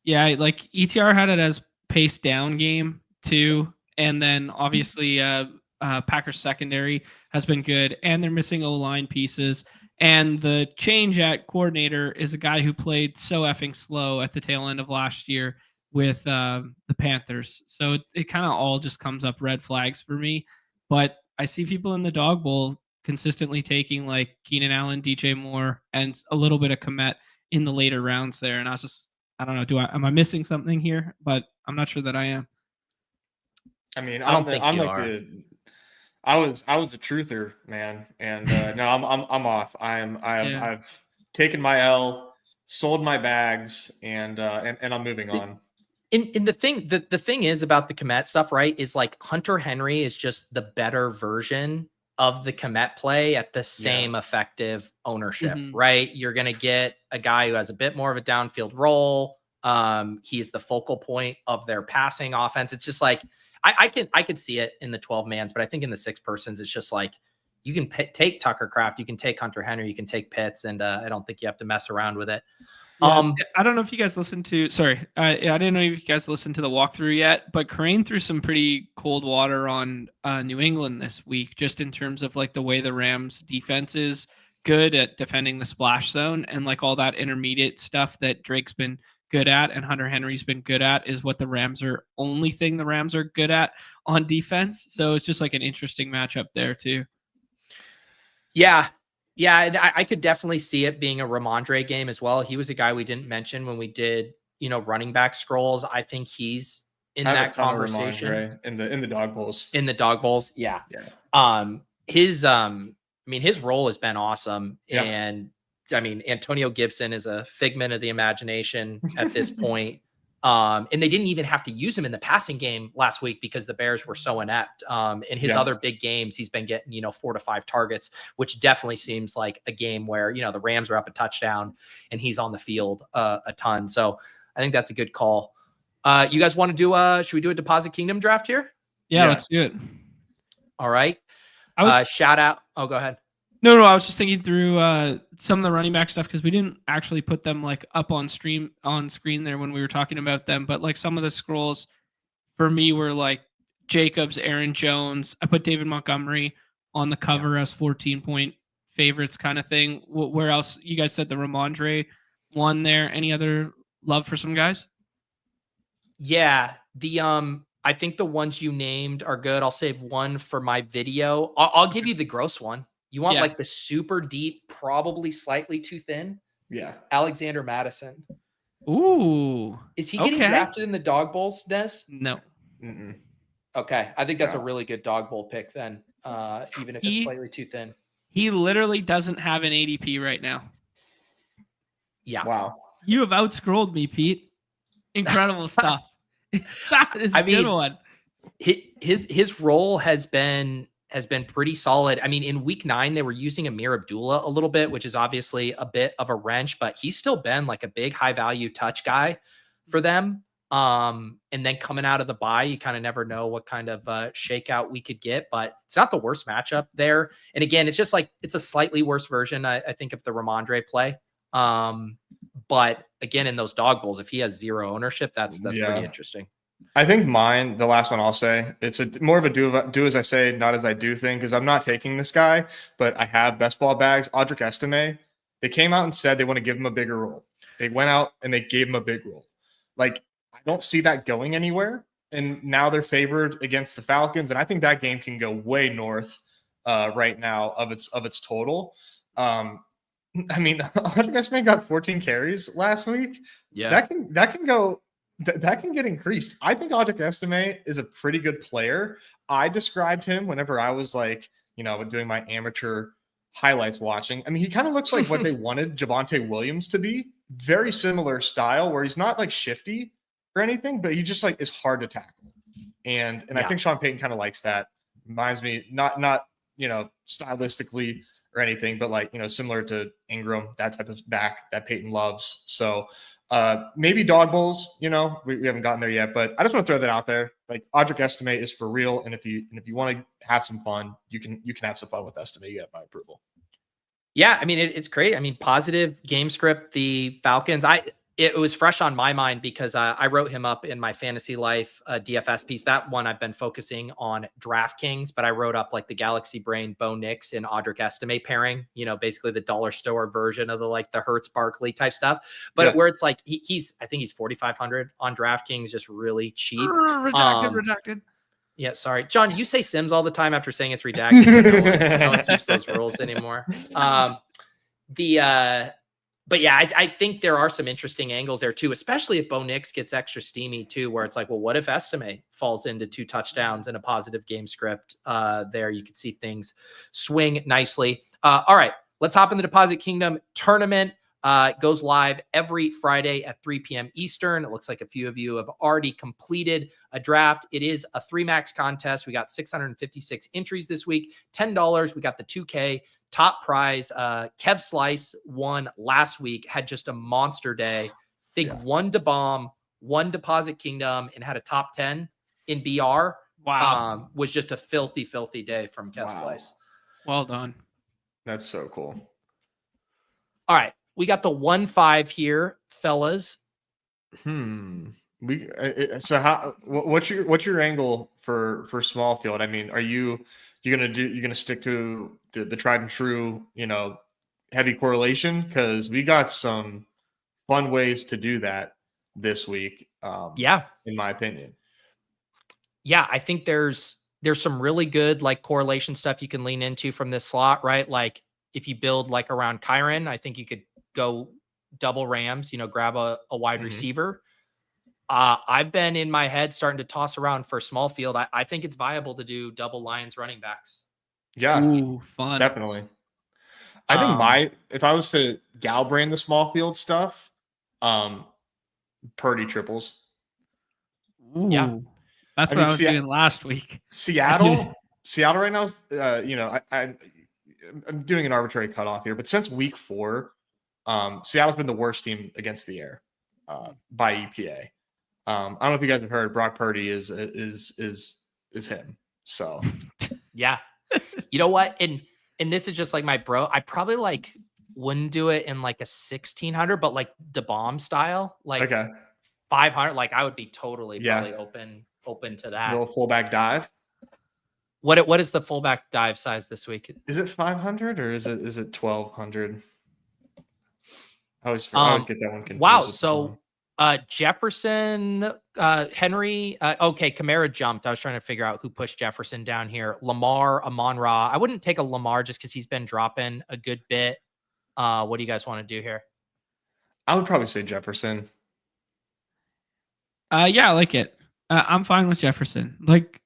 Speaker 2: Yeah, like ETR had it as pace down game too, and then obviously Packers secondary has been good, and they're missing O-line pieces. And the change at coordinator is a guy who played so effing slow at the tail end of last year with the Panthers. So it kind of all just comes up red flags for me. But I see people in the Dog Bowl consistently taking like Keenan Allen, DJ Moore, and a little bit of Kmet in the later rounds there. And I don't know, am I missing something here? But I'm not sure that I am.
Speaker 3: I mean, I was a truther, man, and no, I'm off. I've taken my L, sold my bags, and I'm moving on.
Speaker 1: And the thing is about the Kmet stuff, right? Is like Hunter Henry is just the better version of the Kmet play at the same effective ownership, right? You're gonna get a guy who has a bit more of a downfield role. He is the focal point of their passing offense. It's just like I could see it in the 12 mans, but I think in the 6 persons, it's just like you can take Tucker Kraft, you can take Hunter Henry, you can take Pitts, and I don't think you have to mess around with it.
Speaker 2: Yeah, I don't know if you guys listened to. Sorry, I didn't know if you guys listened to the walkthrough yet, but Crane threw some pretty cold water on New England this week, just in terms of like the way the Rams defense is good at defending the splash zone and like all that intermediate stuff that Drake's been good at and Hunter Henry's been good at is what the Rams are good at on defense. So it's just like an interesting matchup there too.
Speaker 1: Yeah. And I could definitely see it being a Ramondre game as well. He was a guy we didn't mention when we did, running back scrolls. I think he's in that conversation
Speaker 3: in the dog bowls.
Speaker 1: In the dog bowls, yeah. His role has been awesome, and I mean, Antonio Gibson is a figment of the imagination at this point. And they didn't even have to use him in the passing game last week because the Bears were so inept. In his other big games, he's been getting, 4 to 5 targets, which definitely seems like a game where, the Rams are up a touchdown and he's on the field a ton. So I think that's a good call. You guys want to do should we do a Deposit Kingdom draft here?
Speaker 2: Yeah. Let's do it.
Speaker 1: All right. Shout out. Oh, go ahead.
Speaker 2: No, I was just thinking through some of the running back stuff because we didn't actually put them like up on screen there when we were talking about them. But like some of the scrolls for me were like Jacobs, Aaron Jones. I put David Montgomery on the cover as 14-point favorites kind of thing. Where else? You guys said the Ramondre one there. Any other love for some guys?
Speaker 1: Yeah, I think the ones you named are good. I'll save one for my video. I'll give you the gross one. You want like the super deep, probably slightly too thin?
Speaker 3: Yeah.
Speaker 1: Alexander Madison.
Speaker 2: Ooh.
Speaker 1: Is he getting drafted in the dog bowls, Nez?
Speaker 2: No.
Speaker 3: Mm-mm.
Speaker 1: Okay. I think that's a really good dog bowl pick then, even if it's slightly too thin.
Speaker 2: He literally doesn't have an ADP right now.
Speaker 1: Yeah.
Speaker 3: Wow.
Speaker 2: You have outscrolled me, Pete. Incredible stuff. That is a good one.
Speaker 1: His role has been pretty solid. I mean, in week 9, they were using Amir Abdullah a little bit, which is obviously a bit of a wrench, but he's still been like a big high value touch guy for them. And then coming out of the bye, you kind of never know what kind of shakeout we could get, but it's not the worst matchup there. And again, it's just like, it's a slightly worse version, I think, of the Ramondre play. But again, in those dog bowls, if he has 0 ownership, that's pretty interesting.
Speaker 3: I think mine, the last one I'll say, it's more of a do as I say, not as I do thing, because I'm not taking this guy, but I have best ball bags. Audric Estime, they came out and said they want to give him a bigger role. They went out and they gave him a big role. Like, I don't see that going anywhere. And now they're favored against the Falcons, and I think that game can go way north right now of its total. I mean, Audric Estime got 14 carries last week.
Speaker 1: Yeah,
Speaker 3: that can go. That can get increased. I think Audric Estime is a pretty good player. I described him whenever I was like, doing my amateur highlights watching. I mean, he kind of looks like what they wanted Javonte Williams to be. Very similar style where he's not like shifty or anything, but he just like is hard to tackle. And I think Sean Payton kind of likes that. Reminds me, not stylistically or anything, but like, similar to Ingram, that type of back that Payton loves. So maybe dog bowls, we haven't gotten there yet, but I just want to throw that out there. Like, Audric Estime is for real. And if you want to have some fun, you can have some fun with Estime. You have my approval.
Speaker 1: Yeah. I mean, it's great. I mean, positive game script, the Falcons, it was fresh on my mind because I wrote him up in my Fantasy Life DFS piece. That one I've been focusing on DraftKings, but I wrote up like the Galaxy Brain Bo Nix and Audric Estime pairing, basically the dollar store version of the Hertz Barkley type stuff. But where it's like I think he's 4,500 on DraftKings, just really cheap.
Speaker 2: Redacted.
Speaker 1: Yeah, sorry. John, you say Sims all the time after saying it's redacted. No one keeps those rules anymore. But yeah, I think there are some interesting angles there too, especially if Bo Nix gets extra steamy too, where it's like, well, what if Estime falls into 2 touchdowns and a positive game script there? You could see things swing nicely. All right, let's hop in the Deposit Kingdom tournament. It goes live every Friday at 3 p.m. Eastern. It looks like a few of you have already completed a draft. It is a 3-max contest. We got 656 entries this week, $10. We got the 2K. Top prize. Kev Slice won last week, had just a monster day. think one to bomb, one deposit kingdom, and had a top 10 in BR.
Speaker 2: Wow.
Speaker 1: Was just a filthy, filthy day from Kev Slice.
Speaker 2: Well done.
Speaker 3: That's so cool.
Speaker 1: All right. We got the 1-5 here, fellas.
Speaker 3: So what's your angle for small field? I mean, you're gonna stick to the tried and true, heavy correlation? Because we got some fun ways to do that this week. In my opinion.
Speaker 1: Yeah, I think there's some really good like correlation stuff you can lean into from this slot, right? Like if you build like around Kyren, I think you could go double Rams, grab a wide receiver. I've been in my head starting to toss around for small field. I think it's viable to do double Lions running backs.
Speaker 3: Yeah.
Speaker 2: Ooh, fun.
Speaker 3: Definitely. I think if I was to gal brain the small field stuff, Purdy triples.
Speaker 2: Ooh. Yeah. That's what I was doing last week.
Speaker 3: Seattle right now is, I'm doing an arbitrary cutoff here, but since week 4, Seattle's been the worst team against the air by EPA. I don't know if you guys have heard, Brock Purdy is him. So
Speaker 1: yeah, you know what? And this is just like my bro. I probably wouldn't do it in like a 1600, but like the bomb style, like 500. Like I would be totally probably open to that.
Speaker 3: Little fullback dive.
Speaker 1: What is the fullback dive size this week?
Speaker 3: Is it 500 or is it 1200? I always get that one confused.
Speaker 1: Wow. So Jefferson, Henry. Okay, Kamara jumped. I was trying to figure out who pushed Jefferson down here. Lamar, Amon-Ra. I wouldn't take a Lamar just because he's been dropping a good bit. What do you guys want to do here?
Speaker 3: I would probably say Jefferson.
Speaker 2: Yeah, I like it. I'm fine with Jefferson. Like,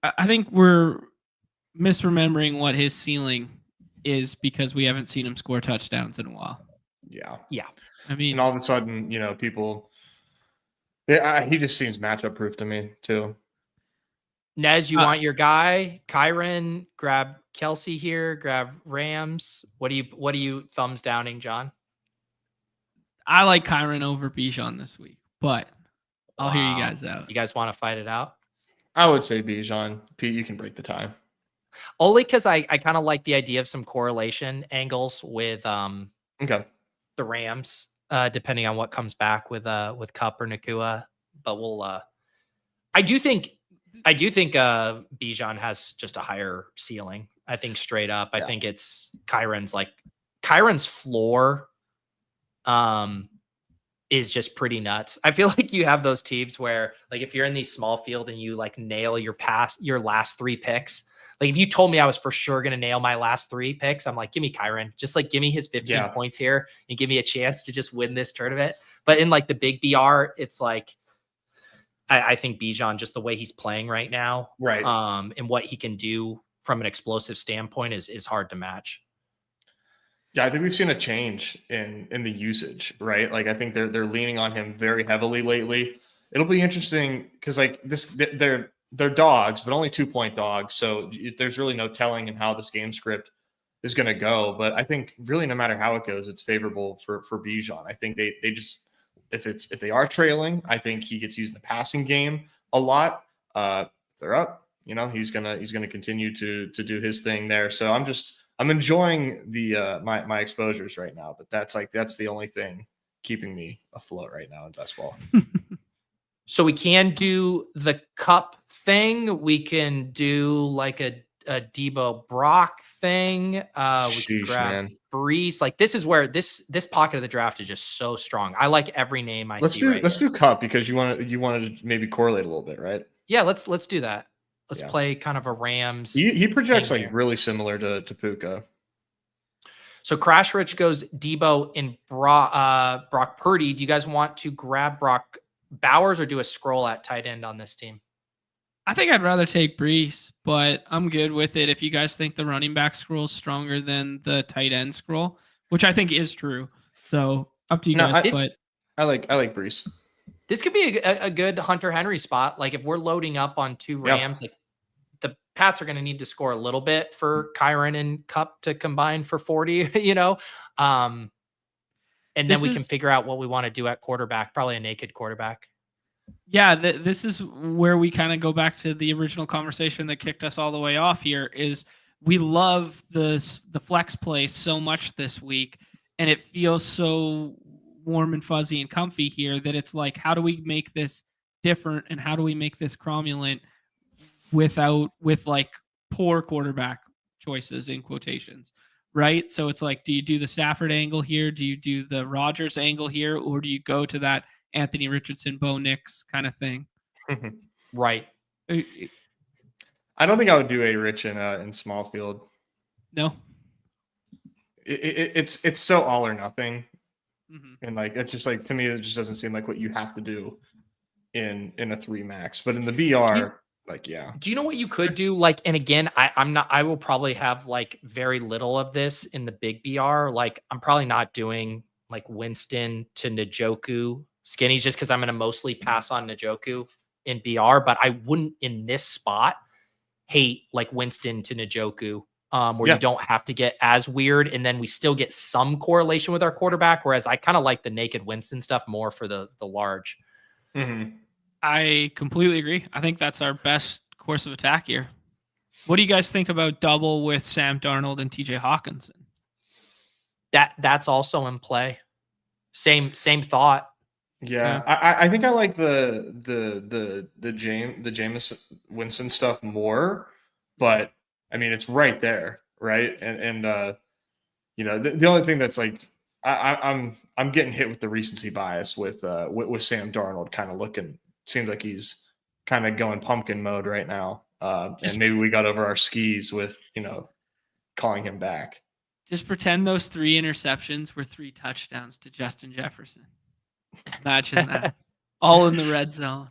Speaker 2: I think we're misremembering what his ceiling is because we haven't seen him score touchdowns in a while.
Speaker 3: Yeah.
Speaker 2: I mean,
Speaker 3: and all of a sudden, people. He just seems matchup proof to me too.
Speaker 1: Nez, you want your guy, Kyren? Grab Kelsey here. Grab Rams. What are you thumbs downing, John?
Speaker 2: I like Kyren over Bijan this week, but I'll hear you guys out.
Speaker 1: You guys want to fight it out?
Speaker 3: I would say Bijan. Pete, you can break the tie.
Speaker 1: Only because I kind of like the idea of some correlation angles with the Rams, depending on what comes back with Kupp or Nakua. But we'll I do think Bijan has just a higher ceiling. I think straight up. I think it's Kyren's floor is just pretty nuts. I feel like you have those teams where like if you're in these small field and you like nail your last 3 picks, like if you told me I was for sure going to nail my last 3 picks, I'm like, give me Kyren, just like give me his 15 points here and give me a chance to just win this tournament. But in like the big BR, it's like, I think Bijan, just the way he's playing right now,
Speaker 3: right.
Speaker 1: And what he can do from an explosive standpoint is hard to match.
Speaker 3: Yeah, I think we've seen a change in the usage, right? Like I think they're leaning on him very heavily lately. It'll be interesting because like they're dogs, but only 2-point dogs. So there's really no telling in how this game script is going to go. But I think really no matter how it goes, it's favorable for Bijan. I think they just if they are trailing, I think he gets used in the passing game a lot. If they're up, he's gonna continue to do his thing there. So I'm enjoying the my exposures right now, but that's the only thing keeping me afloat right now in best ball.
Speaker 1: So we can do the Kupp thing. We can do like a Debo Brock thing. We can grab Brees. Like this is where this pocket of the draft is just so strong. I like every name I see. Let's
Speaker 3: do Kupp because you wanted to maybe correlate a little bit, right?
Speaker 1: Yeah, let's do that. Let's play kind of a Rams.
Speaker 3: He projects like really similar to Puka.
Speaker 1: So Crash Rich goes Debo and Brock Purdy. Do you guys want to grab Brock Bowers or do a scroll at tight end on this team?
Speaker 2: I think I'd rather take Brees, but I'm good with it if you guys think the running back scroll is stronger than the tight end scroll, which I think is true. So up to you guys. But
Speaker 3: I like Brees.
Speaker 1: This could be a good Hunter Henry spot. Like if we're loading up on 2 Rams, like the Pats are going to need to score a little bit for Kyren and Kupp to combine for 40, And then we can figure out what we want to do at quarterback, probably a naked quarterback.
Speaker 2: Yeah, this is where we kind of go back to the original conversation that kicked us all the way off here is we love the flex play so much this week, and it feels so warm and fuzzy and comfy here that it's like, how do we make this different and how do we make this cromulent with like poor quarterback choices in quotations, right? So it's like, do you do the Stafford angle here? Do you do the Rodgers angle here? Or do you go to that Anthony Richardson, Bo Nix kind of thing?
Speaker 1: Right.
Speaker 3: I don't think I would do a Rich in small field.
Speaker 2: No.
Speaker 3: It's so all or nothing. And like, it's just like, to me, it just doesn't seem like what you have to do in a 3 max, but in the BR, like, yeah.
Speaker 1: Do you know what you could do? Like, and again, I will probably have like very little of this in the big BR. Like, I'm probably not doing like Winston to Njoku skinnies just because I'm going to mostly pass on Njoku in BR, but I wouldn't in this spot hate like Winston to Njoku, where you don't have to get as weird. And then we still get some correlation with our quarterback. Whereas I kind of like the naked Winston stuff more for the large.
Speaker 2: I completely agree. I think that's our best course of attack here. What do you guys think about double with Sam Darnold and TJ Hawkinson?
Speaker 1: That's also in play. Same thought.
Speaker 3: Yeah. I think I like the Jameis Winston stuff more, but I mean, it's right there, right? And you know, the only thing that's like, I'm getting hit with the recency bias with Sam Darnold kind of looking. Seems like he's kind of going pumpkin mode right now. And maybe we got over our skis with, you know, calling him back.
Speaker 2: Just pretend those 3 interceptions were 3 touchdowns to Justin Jefferson. Imagine that. All in the red zone.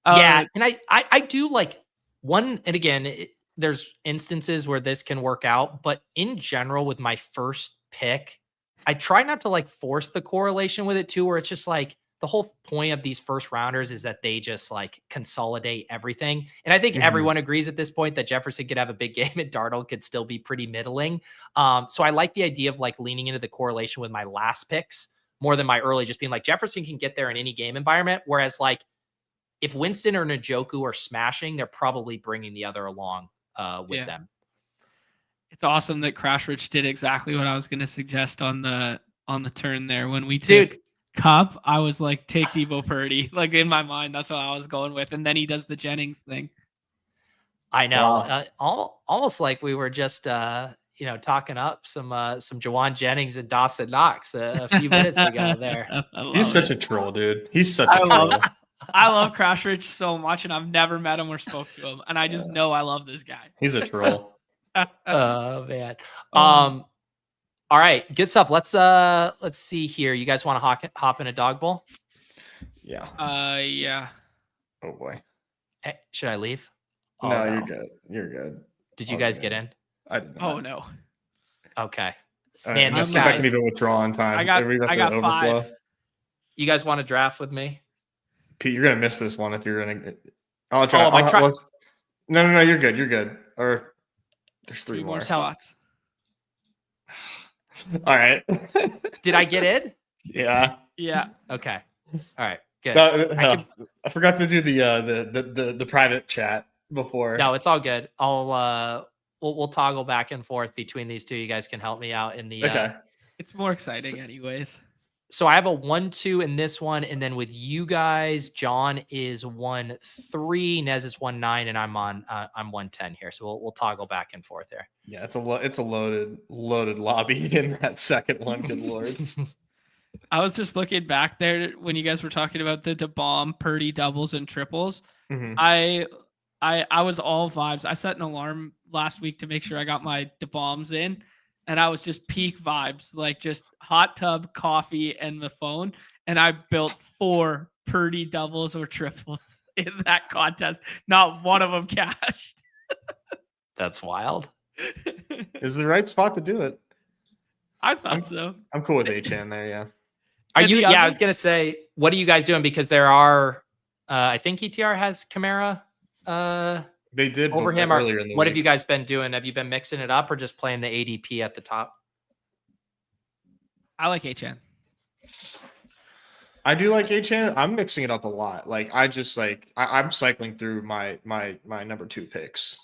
Speaker 1: Yeah. And I do like one, and again, there's instances where this can work out, but in general, with my first pick, I try not to like force the correlation with it too, where it's just like, the whole point of these first rounders is that they just like consolidate everything. And I think everyone agrees at this point that Jefferson could have a big game and Darnold could still be pretty middling. So I like the idea of like leaning into the correlation with my last picks more than my early, just being like Jefferson can get there in any game environment. Whereas like if Winston or Njoku are smashing, they're probably bringing the other along with them.
Speaker 2: It's awesome that Crash Rich did exactly what I was going to suggest on the turn there when we took Cup. I was like, take Devo Purdy. Like in my mind, that's what I was going with. And then he does the Jennings thing.
Speaker 1: I know, almost like we were just talking up some Jawan Jennings and Dawson Knox a few minutes ago. There,
Speaker 3: he's such a troll, dude. He's such a troll.
Speaker 2: I love Crash Rich so much, and I've never met him or spoke to him, and I just know I love this guy.
Speaker 3: He's a troll.
Speaker 1: Oh man. All right, good stuff. Let's see here. You guys want to hop in a dog bowl?
Speaker 3: Yeah.
Speaker 2: Yeah.
Speaker 3: Oh boy.
Speaker 1: Hey, should I leave?
Speaker 3: No, you're good. You're good.
Speaker 1: Did you guys get in?
Speaker 3: I did not.
Speaker 2: Oh no.
Speaker 1: Okay.
Speaker 3: Man, this guy can even withdraw on time.
Speaker 2: I got 5.
Speaker 1: You guys want to draft with me?
Speaker 3: Pete, you're gonna miss this one if you're gonna. No, you're good. You're good. Or there's 3 more
Speaker 2: spots.
Speaker 3: All right.
Speaker 1: Did I get in?
Speaker 3: Yeah.
Speaker 1: Okay. All right. Good.
Speaker 3: I forgot to do the private chat before.
Speaker 1: No, it's all good. We'll toggle back and forth between these two. You guys can help me out in the.
Speaker 3: Okay.
Speaker 2: It's more exciting, anyways.
Speaker 1: So I have a 1-2 in this one, and then with you guys, John is 1-3, Nez is 1-9, and I'm 1-10 here. So we'll toggle back and forth there.
Speaker 3: Yeah, it's a loaded lobby in that second one. Good lord.
Speaker 2: I was just looking back there when you guys were talking about the DeBomb, Purdy doubles and triples. I was all vibes. I set an alarm last week to make sure I got my DeBombs in. And I was just peak vibes, like just hot tub, coffee, and the phone. And I built 4 Purdy doubles or triples in that contest. Not one of them cashed.
Speaker 1: That's wild.
Speaker 3: Is the right spot to do it?
Speaker 2: I thought so.
Speaker 3: I'm cool with HN there, yeah.
Speaker 1: Are you? Yeah, I was gonna say, what are you guys doing? Because there are, I think ETR has Kamara.
Speaker 3: They did
Speaker 1: over him.
Speaker 3: Earlier in the
Speaker 1: what
Speaker 3: week.
Speaker 1: have you guys been doing? Have you been mixing it up or just playing the ADP at the top?
Speaker 2: I like HN.
Speaker 3: I do like HN. I'm mixing it up a lot. Like I just like I'm cycling through my number 2 picks.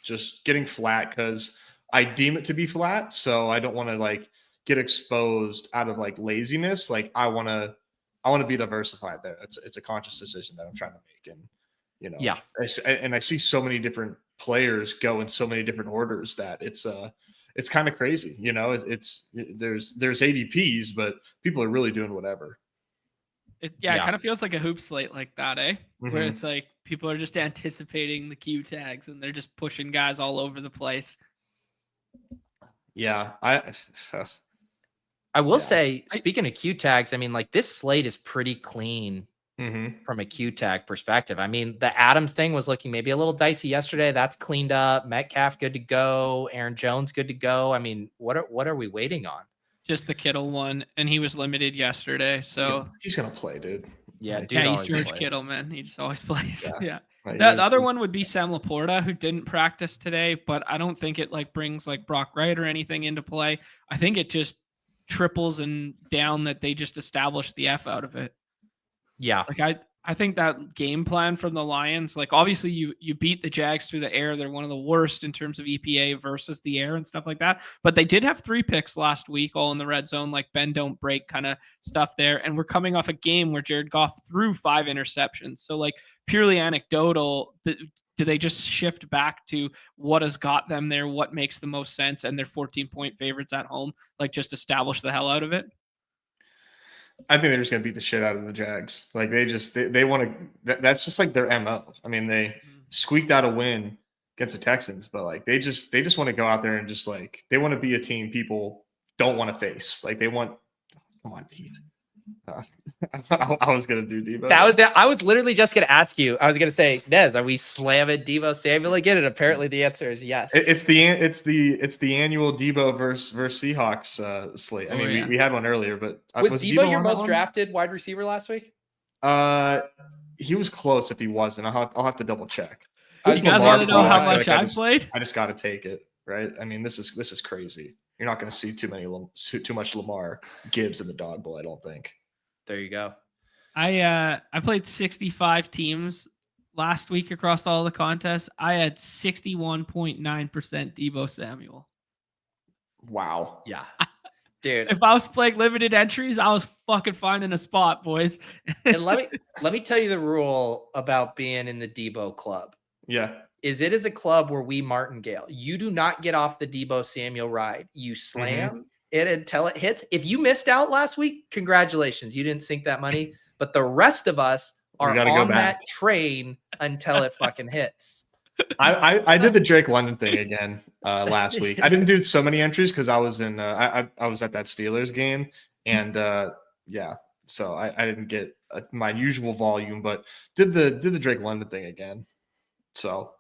Speaker 3: Just getting flat because I deem it to be flat. So I don't want to like get exposed out of like laziness. Like I want to be diversified there. It's a conscious decision that I'm trying to make. And
Speaker 1: yeah.
Speaker 3: I see so many different players go in so many different orders that it's kind of crazy. There's ADPs, but people are really doing whatever.
Speaker 2: It kind of feels like a hoop slate like that, eh? Where it's like people are just anticipating the Q tags and they're just pushing guys all over the place.
Speaker 3: Yeah,
Speaker 1: I will say, speaking of Q tags, I mean, like this slate is pretty clean from a Q tag perspective. I mean, the Adams thing was looking maybe a little dicey yesterday. That's cleaned up. Metcalf good to go. Aaron Jones good to go. I mean, what are we waiting on?
Speaker 2: Just the Kittle one, and he was limited yesterday, so
Speaker 3: he's gonna play, dude.
Speaker 1: Yeah, dude.
Speaker 2: Yeah, he's George plays. Kittle, man. He just always plays. Yeah.
Speaker 3: Like,
Speaker 2: the other one would be Sam Laporta, who didn't practice today, but I don't think it like brings like Brock Wright or anything into play. I think it just triples and down that they just established the F out of it.
Speaker 1: Yeah.
Speaker 2: Like I think that game plan from the Lions, like obviously you beat the Jags through the air. They're one of the worst in terms of EPA versus the air and stuff like that. But they did have 3 picks last week, all in the red zone, like bend don't break kind of stuff there. And we're coming off a game where Jared Goff threw 5 interceptions. So like purely anecdotal, do they just shift back to what has got them there, what makes the most sense, and they're 14-point favorites at home, like just establish the hell out of it?
Speaker 3: I think they're just gonna beat the shit out of the Jags. Like they want to. That's just like their MO. I mean, they squeaked out a win against the Texans, but like they just want to go out there and just like they want to be a team people don't want to face. Like they want. Come on, Pete. I was gonna do Debo.
Speaker 1: I was literally just gonna ask you. I was gonna say, Nez, are we slamming Debo Samuel again? And apparently the answer is yes.
Speaker 3: It's the annual Debo versus Seahawks slate. I mean, we had one earlier, but
Speaker 1: was Debo your most drafted wide receiver last week?
Speaker 3: He was close. If he wasn't, I'll have to double check.
Speaker 2: You guys want to know how much I played?
Speaker 3: I just got to take it, right? I mean, this is crazy. You're not going to see too much Lamar Gibbs in the Dawg Bowl, I don't think.
Speaker 1: There you go.
Speaker 2: I played 65 teams last week across all the contests. I had 61.9% Debo Samuel.
Speaker 3: Wow.
Speaker 1: Yeah. Dude.
Speaker 2: If I was playing limited entries, I was fucking finding a spot, boys.
Speaker 1: And let me tell you the rule about being in the Debo club.
Speaker 3: Yeah.
Speaker 1: It is a club where we martingale. You do not get off the Debo Samuel ride. You slam it until it hits. If you missed out last week, congratulations. You didn't sink that money. But the rest of us are on that train until it fucking hits.
Speaker 3: I did the Drake London thing again last week. I didn't do so many entries because I was in I was at that Steelers game, and so I didn't get my usual volume, but did the Drake London thing again. So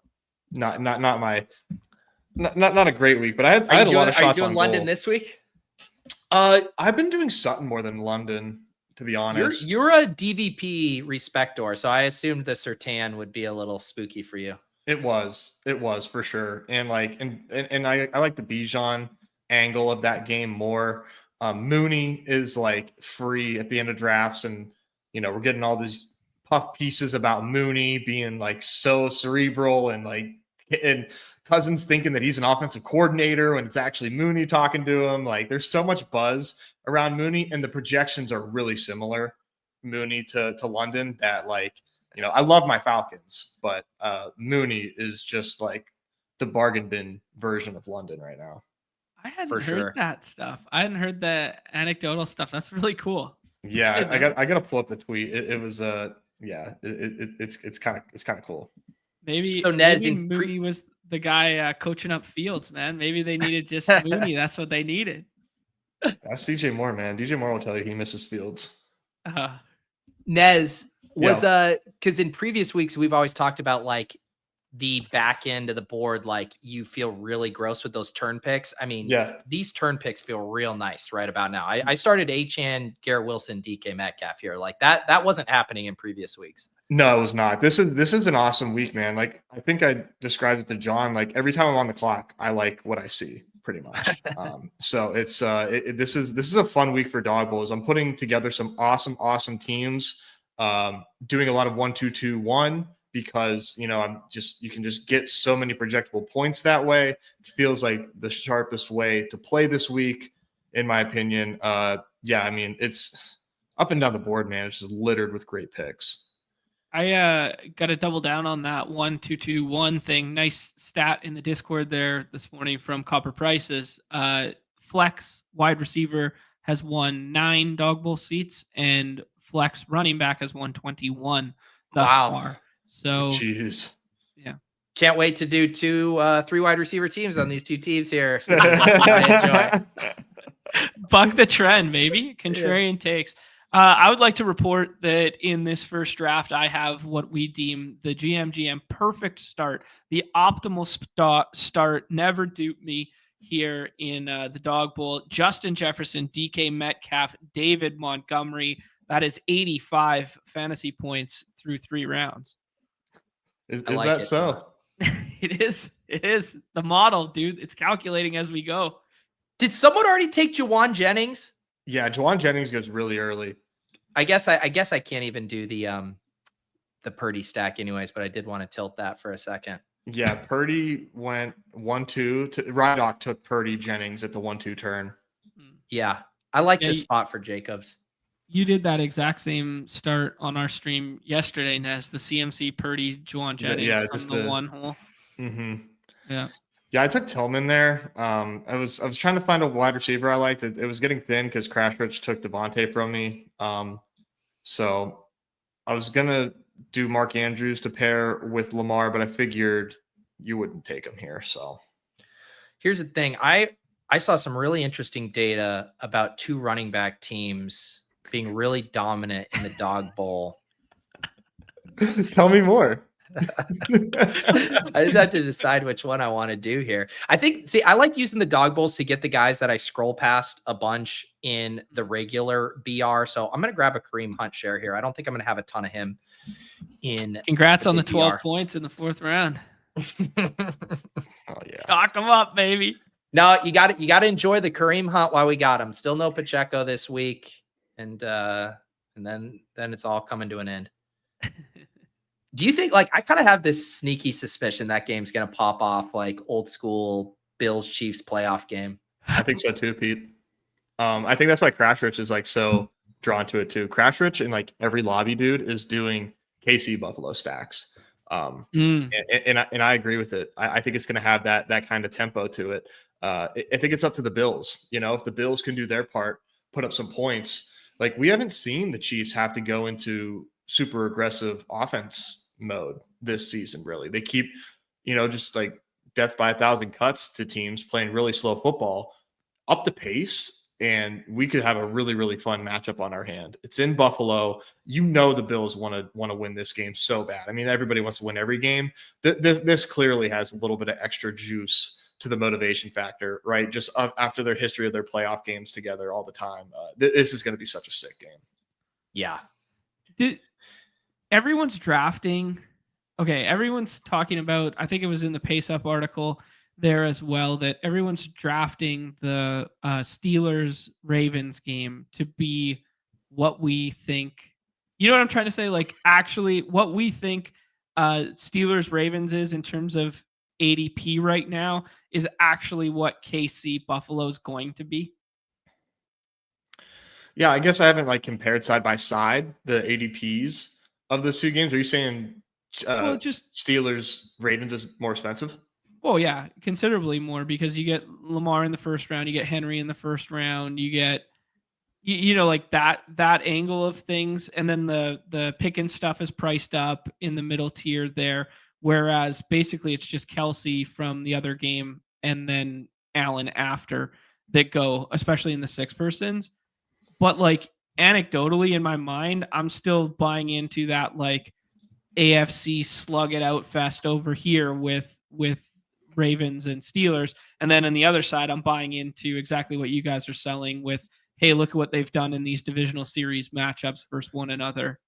Speaker 3: not a great week, but I had a lot of shots on goal.
Speaker 1: Are you doing London this week?
Speaker 3: I've been doing Sutton more than London, to be honest.
Speaker 1: You're a DVP respector, so I assumed the Surtain would be a little spooky for you.
Speaker 3: It was for sure. And like, and I like the Bijan angle of that game more. Mooney is like free at the end of drafts, and we're getting all these puff pieces about Mooney being like so cerebral and Cousins thinking that he's an offensive coordinator when it's actually Mooney talking to him. Like there's so much buzz around Mooney, and the projections are really similar, Mooney to London, that like, I love my Falcons, but Mooney is just like the bargain bin version of London right now.
Speaker 2: I hadn't heard that stuff. I hadn't heard the anecdotal stuff. That's really cool.
Speaker 3: Yeah, I got to pull up the tweet. It was it's kind of cool.
Speaker 2: Maybe Mooney was the guy coaching up Fields, man. Maybe they needed just Mooney. That's what they needed.
Speaker 3: That's DJ Moore, man. DJ Moore will tell you he misses Fields.
Speaker 1: Nez was because in previous weeks we've always talked about like the back end of the board, like you feel really gross with those turn picks. I mean, these turn picks feel real nice right about now. I started Achane, Garrett Wilson, DK Metcalf here. Like that wasn't happening in previous weeks.
Speaker 3: No, it was not. This is an awesome week, man. Like I think I described it to John. Like every time I'm on the clock, I like what I see. pretty much. So it's this is a fun week for dog bowls. I'm putting together some awesome teams, doing a lot of 1-2-2-1 because you can just get so many projectable points that way. It feels like the sharpest way to play this week, in my opinion. Yeah, I mean, it's up and down the board, man. It's just littered with great picks.
Speaker 2: I got to double down on that 1-2-2-1 thing. Nice stat in the Discord there this morning from Copper Prices. Flex wide receiver has won 9 dog bowl seats, and flex running back has won 21 thus far. So,
Speaker 3: jeez,
Speaker 2: yeah,
Speaker 1: can't wait to do 3 wide receiver teams on these 2 teams here. I enjoy.
Speaker 2: Buck the trend, maybe contrarian takes. I would like to report that in this first draft, I have what we deem the GM perfect start, the optimal start. Never dupe me here in the Dog Bowl. Justin Jefferson, DK Metcalf, David Montgomery. That is 85 fantasy points through 3 rounds.
Speaker 3: Is that so?
Speaker 2: It is. It is the model, dude. It's calculating as we go.
Speaker 1: Did someone already take Jawan Jennings?
Speaker 3: Yeah, Jawan Jennings goes really early.
Speaker 1: I guess I can't even do the Purdy stack anyways, but I did want to tilt that for a second.
Speaker 3: Yeah, Purdy went 1-2 to Rydock took Purdy Jennings at the 1-2 turn.
Speaker 1: Yeah. I like this spot for Jacobs.
Speaker 2: You did that exact same start on our stream yesterday, Nez, the CMC Purdy Juwan Jennings from the 1 hole.
Speaker 3: Mm-hmm.
Speaker 2: Yeah.
Speaker 3: Yeah, I took Tillman there. I was trying to find a wide receiver I liked. It was getting thin because Crash Rich took Devontae from me. So I was gonna do Mark Andrews to pair with Lamar, but I figured you wouldn't take him here. So
Speaker 1: here's the thing. I saw some really interesting data about 2 running back teams being really dominant in the Dog Bowl.
Speaker 3: Tell me more.
Speaker 1: I just have to decide which one I want to do here. I like using the Dog Bowls to get the guys that I scroll past a bunch in the regular BR. So I'm going to grab a Kareem Hunt share here. I don't think I'm going to have a ton of him in.
Speaker 2: Congrats on the 12 points in the 4th round.
Speaker 3: Oh yeah.
Speaker 2: Talk them up, baby.
Speaker 1: No, you got to enjoy the Kareem Hunt while we got him. Still no Pacheco this week. And then it's all coming to an end. Do you think, I kind of have this sneaky suspicion that game's going to pop off like old school Bills Chiefs playoff game?
Speaker 3: I think so too, Pete. I think that's why Crash Rich is so drawn to it too. Crash Rich and every lobby dude is doing KC Buffalo stacks. And I agree with it. I think it's going to have that kind of tempo to it. I think it's up to the Bills. If the Bills can do their part, put up some points. We haven't seen the Chiefs have to go into super aggressive offense mode this season. Really, they keep, just death by 1,000 cuts to teams playing really slow football, up the pace, and we could have a really, really fun matchup on our hand. It's in Buffalo. The Bills want to win this game so bad. I mean, everybody wants to win every game. This clearly has a little bit of extra juice to the motivation factor, right? Just after their history of their playoff games together all the time. This is going to be such a sick game.
Speaker 1: Yeah.
Speaker 2: Everyone's drafting. Okay, everyone's talking about, I think it was in the Pace Up article there as well, that everyone's drafting the Steelers-Ravens game to be what we think. You know what I'm trying to say? Actually, what we think Steelers-Ravens is in terms of ADP right now is actually what KC Buffalo is going to be.
Speaker 3: Yeah, I guess I haven't compared side by side the ADPs of those 2 games. Are you saying just Steelers Ravens is more expensive?
Speaker 2: Oh yeah, considerably more, because you get Lamar in the 1st round, you get Henry in the 1st round, you get that angle of things, and then the pick and stuff is priced up in the middle tier there, whereas basically it's just Kelsey from the other game and then Allen after that go, especially in the 6 persons. But anecdotally in my mind, I'm still buying into that AFC slug it out fest over here with Ravens and Steelers. And then on the other side, I'm buying into exactly what you guys are selling with, hey, look at what they've done in these divisional series matchups versus one another.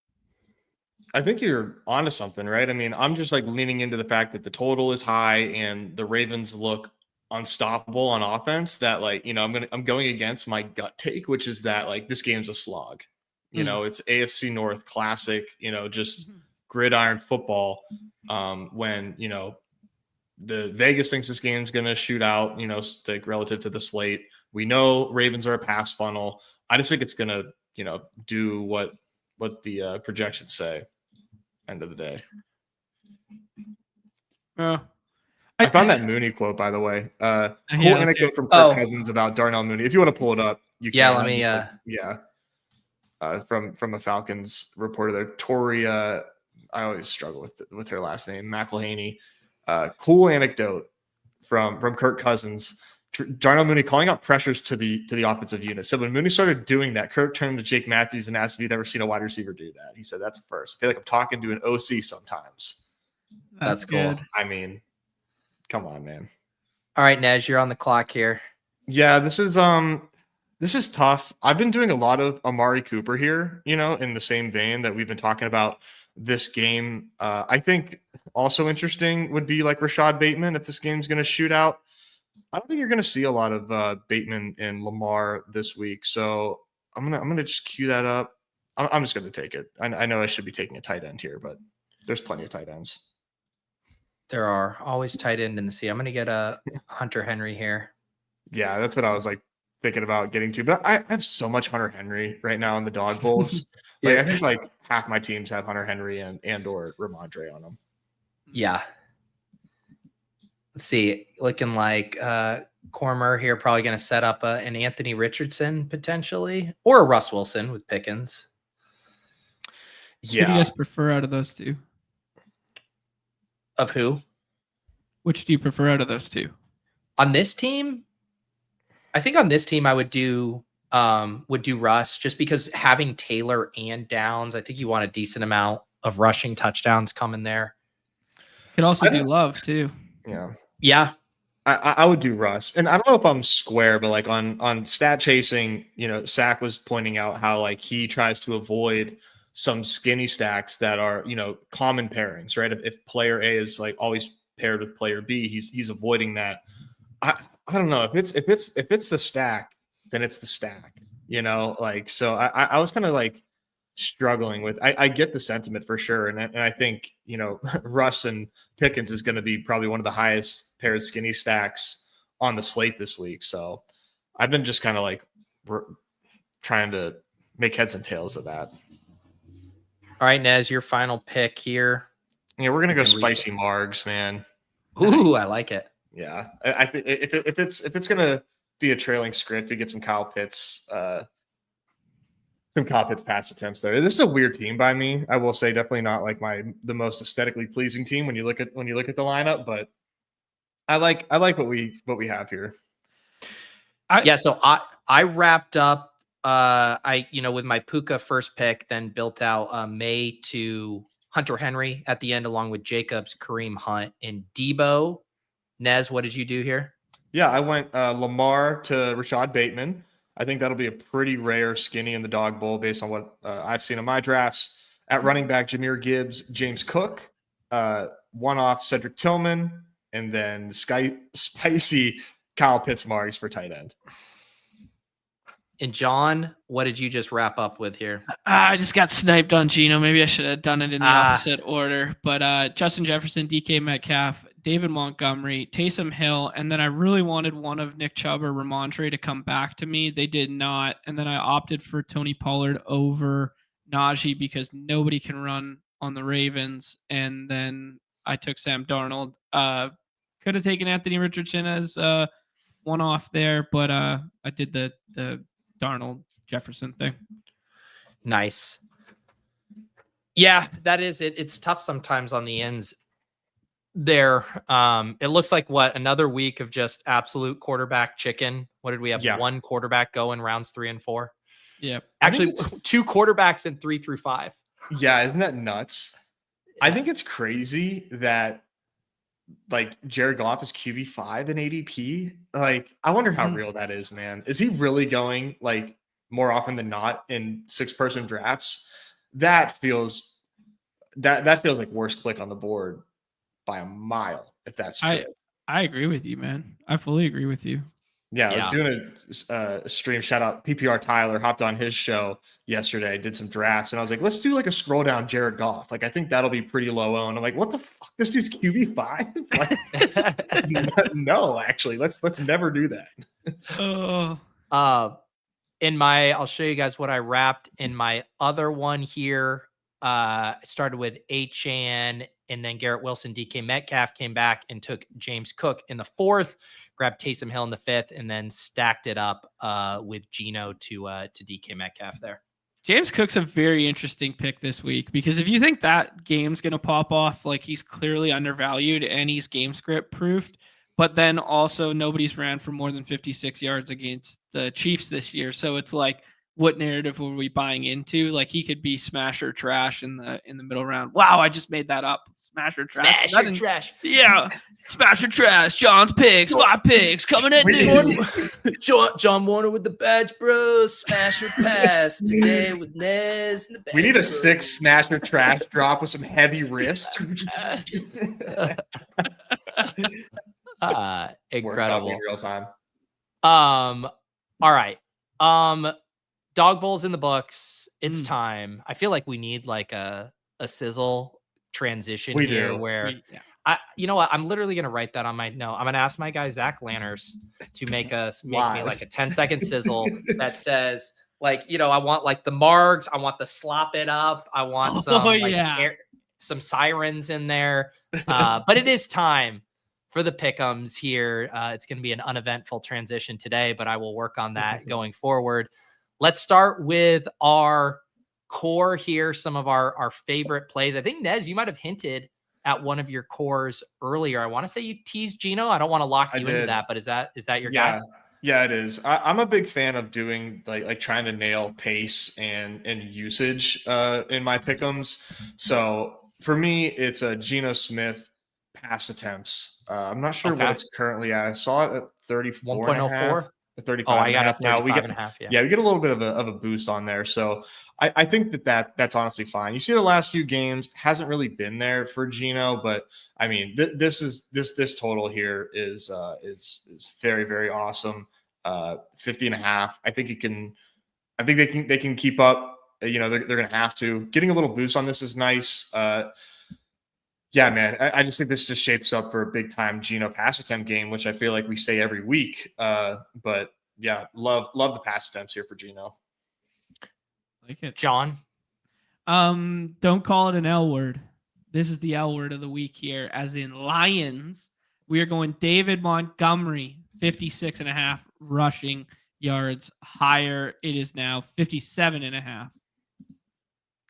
Speaker 3: I think you're onto something, right? I mean, I'm just leaning into the fact that the total is high and the Ravens look unstoppable on offense that like, I'm going against my gut take, which is that like this game's a slog. It's AFC North classic, just gridiron football. When, the Vegas thinks this game's going to shoot out, like relative to the slate. We know Ravens are a pass funnel. I just think it's going to, do what the projections say. End of the day. I found that Mooney quote, by the way. Cool anecdote from Kirk Cousins about Darnell Mooney. If you want to pull it up, you can.
Speaker 1: Yeah, let me.
Speaker 3: From a Falcons reporter there, Tori. I always struggle with her last name, McElhaney. Cool anecdote from Kirk Cousins. Darnell Mooney calling out pressures to the offensive unit. So when Mooney started doing that, Kirk turned to Jake Matthews and asked if he'd ever seen a wide receiver do that. He said, "That's a first. I feel like I'm talking to an OC sometimes."
Speaker 1: That's cool.
Speaker 3: I mean, come on, man.
Speaker 1: All right, Nez, you're on the clock here.
Speaker 3: Yeah, this is tough. I've been doing a lot of Amari Cooper here, in the same vein that we've been talking about this game. I think also interesting would be like Rashad Bateman if this game's going to shoot out. I don't think you're going to see a lot of Bateman and Lamar this week, so I'm gonna just cue that up. I'm just going to take it. I know I should be taking a tight end here, but there's plenty of tight ends.
Speaker 1: There are always tight end in the sea. I'm going to get a Hunter Henry here.
Speaker 3: Yeah, that's what I was like thinking about getting to. But I have so much Hunter Henry right now in the dog bowls. I think like half my teams have Hunter Henry and or Ramondre on them.
Speaker 1: Yeah. Let's see. Looking like Cormer here probably going to set up an Anthony Richardson potentially, or a Russ Wilson with Pickens.
Speaker 2: Yeah. Who do you guys prefer out of those two?
Speaker 1: Of who?
Speaker 2: Which do you prefer out of those two?
Speaker 1: On this team, I think on this team I would do Russ, just because having Taylor and Downs, I think you want a decent amount of rushing touchdowns coming there.
Speaker 2: Could also do Love too.
Speaker 1: Yeah.
Speaker 3: I would do Russ. And I don't know if I'm square, but like on stat chasing, Sack was pointing out how like he tries to avoid some skinny stacks that are, common pairings, right? If player A is like always paired with player B, he's avoiding that. I don't know if it's the stack, then it's the stack, so I was kind of like struggling with, I get the sentiment for sure. And I think, Russ and Pickens is going to be probably one of the highest paired skinny stacks on the slate this week. So I've been just kind of like trying to make heads and tails of that.
Speaker 1: All right, Nez, your final pick here.
Speaker 3: Yeah, we're gonna go spicy Margs, man.
Speaker 1: Ooh, I like it.
Speaker 3: Yeah, I think if it's gonna be a trailing script, we get some Kyle Pitts pass attempts there. This is a weird team by me. I will say, definitely not like the most aesthetically pleasing team when you look at the lineup, but I like what we have here.
Speaker 1: So I wrapped up. With my Puka first pick, then built out May to Hunter Henry at the end, along with Jacobs, Kareem Hunt, and Debo. Nez, what did you do here?
Speaker 3: Yeah, I went Lamar to Rashad Bateman. I think that'll be a pretty rare skinny in the dog bowl based on what I've seen in my drafts. At running back, Jahmyr Gibbs, James Cook, one-off Cedric Tillman, and then spicy Kyle Pitts Margs for tight end.
Speaker 1: And John, what did you just wrap up with here?
Speaker 2: I just got sniped on Geno. Maybe I should have done it in the opposite order. But Justin Jefferson, DK Metcalf, David Montgomery, Taysom Hill, and then I really wanted one of Nick Chubb or Ramondre to come back to me. They did not. And then I opted for Tony Pollard over Najee because nobody can run on the Ravens. And then I took Sam Darnold. Could have taken Anthony Richardson as one off there, but I did the Darnold Jefferson thing.
Speaker 1: Nice. Yeah, that is it. It's tough sometimes on the ends there. It looks like another week of just absolute quarterback chicken. What did we have?
Speaker 3: Yeah.
Speaker 1: One quarterback go in rounds 3 and 4.
Speaker 2: Yeah.
Speaker 1: Actually, 2 quarterbacks in 3 through 5.
Speaker 3: Yeah, isn't that nuts? Yeah. I think it's crazy that like Jared Goff is QB5 in ADP. Like, I wonder how real that is, man. Is he really going like more often than not in 6-person drafts? That feels like worst click on the board by a mile, if that's true.
Speaker 2: I agree with you, man. I fully agree with you.
Speaker 3: Yeah, I was doing a stream. Shout out PPR Tyler, hopped on his show yesterday, did some drafts, and I was like, let's do like a scroll down Jared Goff. Like, I think that'll be pretty low owned. I'm like, what the fuck? This dude's QB5? Like, no, actually, let's never do that.
Speaker 2: Oh.
Speaker 1: I'll show you guys what I wrapped in my other one here. Started with Achan and then Garrett Wilson, DK Metcalf came back and took James Cook in the 4th, grabbed Taysom Hill in the 5th, and then stacked it up with Geno to DK Metcalf there.
Speaker 2: James Cook's a very interesting pick this week because if you think that game's going to pop off, like he's clearly undervalued and he's game script proofed, but then also nobody's ran for more than 56 yards against the Chiefs this year. So it's like, what narrative were we buying into? Like he could be smash or trash in the middle round. Wow, I just made that up. Smash or trash.
Speaker 1: Smash or trash.
Speaker 2: Yeah. Smash or trash. John's picks. 5 picks coming at you.
Speaker 1: John Warner with the BadgeBros. Smash or pass today with Nez. And the
Speaker 3: we need a 6 smash or trash drop with some heavy wrist.
Speaker 1: Incredible.
Speaker 3: In real time.
Speaker 1: All right. Dog Bowl's in the books. It's time. I feel like we need like a sizzle transition where you know what? I'm literally gonna write that on my note. I'm gonna ask my guy Zach Lanners to make me like a 10-second sizzle that says like, you know, I want like the margs, I want the slop it up, I want some some sirens in there. But it is time for the pick'ems here. It's gonna be an uneventful transition today, but I will work on that going forward. Let's start with our core here, some of our favorite plays. I think, Nez, you might have hinted at one of your cores earlier. I want to say you teased Geno. I don't want to lock you into that, but is that your guy?
Speaker 3: Yeah, it is. I'm a big fan of doing like trying to nail pace and usage in my pick'ems. So for me, it's a Geno Smith pass attempts. I'm not sure what it's currently at. I saw it at 34.04. 35.
Speaker 1: I got it now.
Speaker 3: We get
Speaker 1: 5.5.
Speaker 3: Yeah, we get a little bit of a boost on there. So I think that's honestly fine. You see the last few games hasn't really been there for Geno, but I mean this total here is very, very awesome. 50.5. I think they can keep up. You know, they're gonna have to. Getting a little boost on this is nice. Yeah, man, I just think this just shapes up for a big time Geno pass attempt game, which I feel like we say every week. But yeah, love the pass attempts here for Geno.
Speaker 2: Like it.
Speaker 1: John?
Speaker 2: Don't call it an L word. This is the L word of the week here, as in Lions. We are going David Montgomery, 56.5 rushing yards higher. It is now 57.5.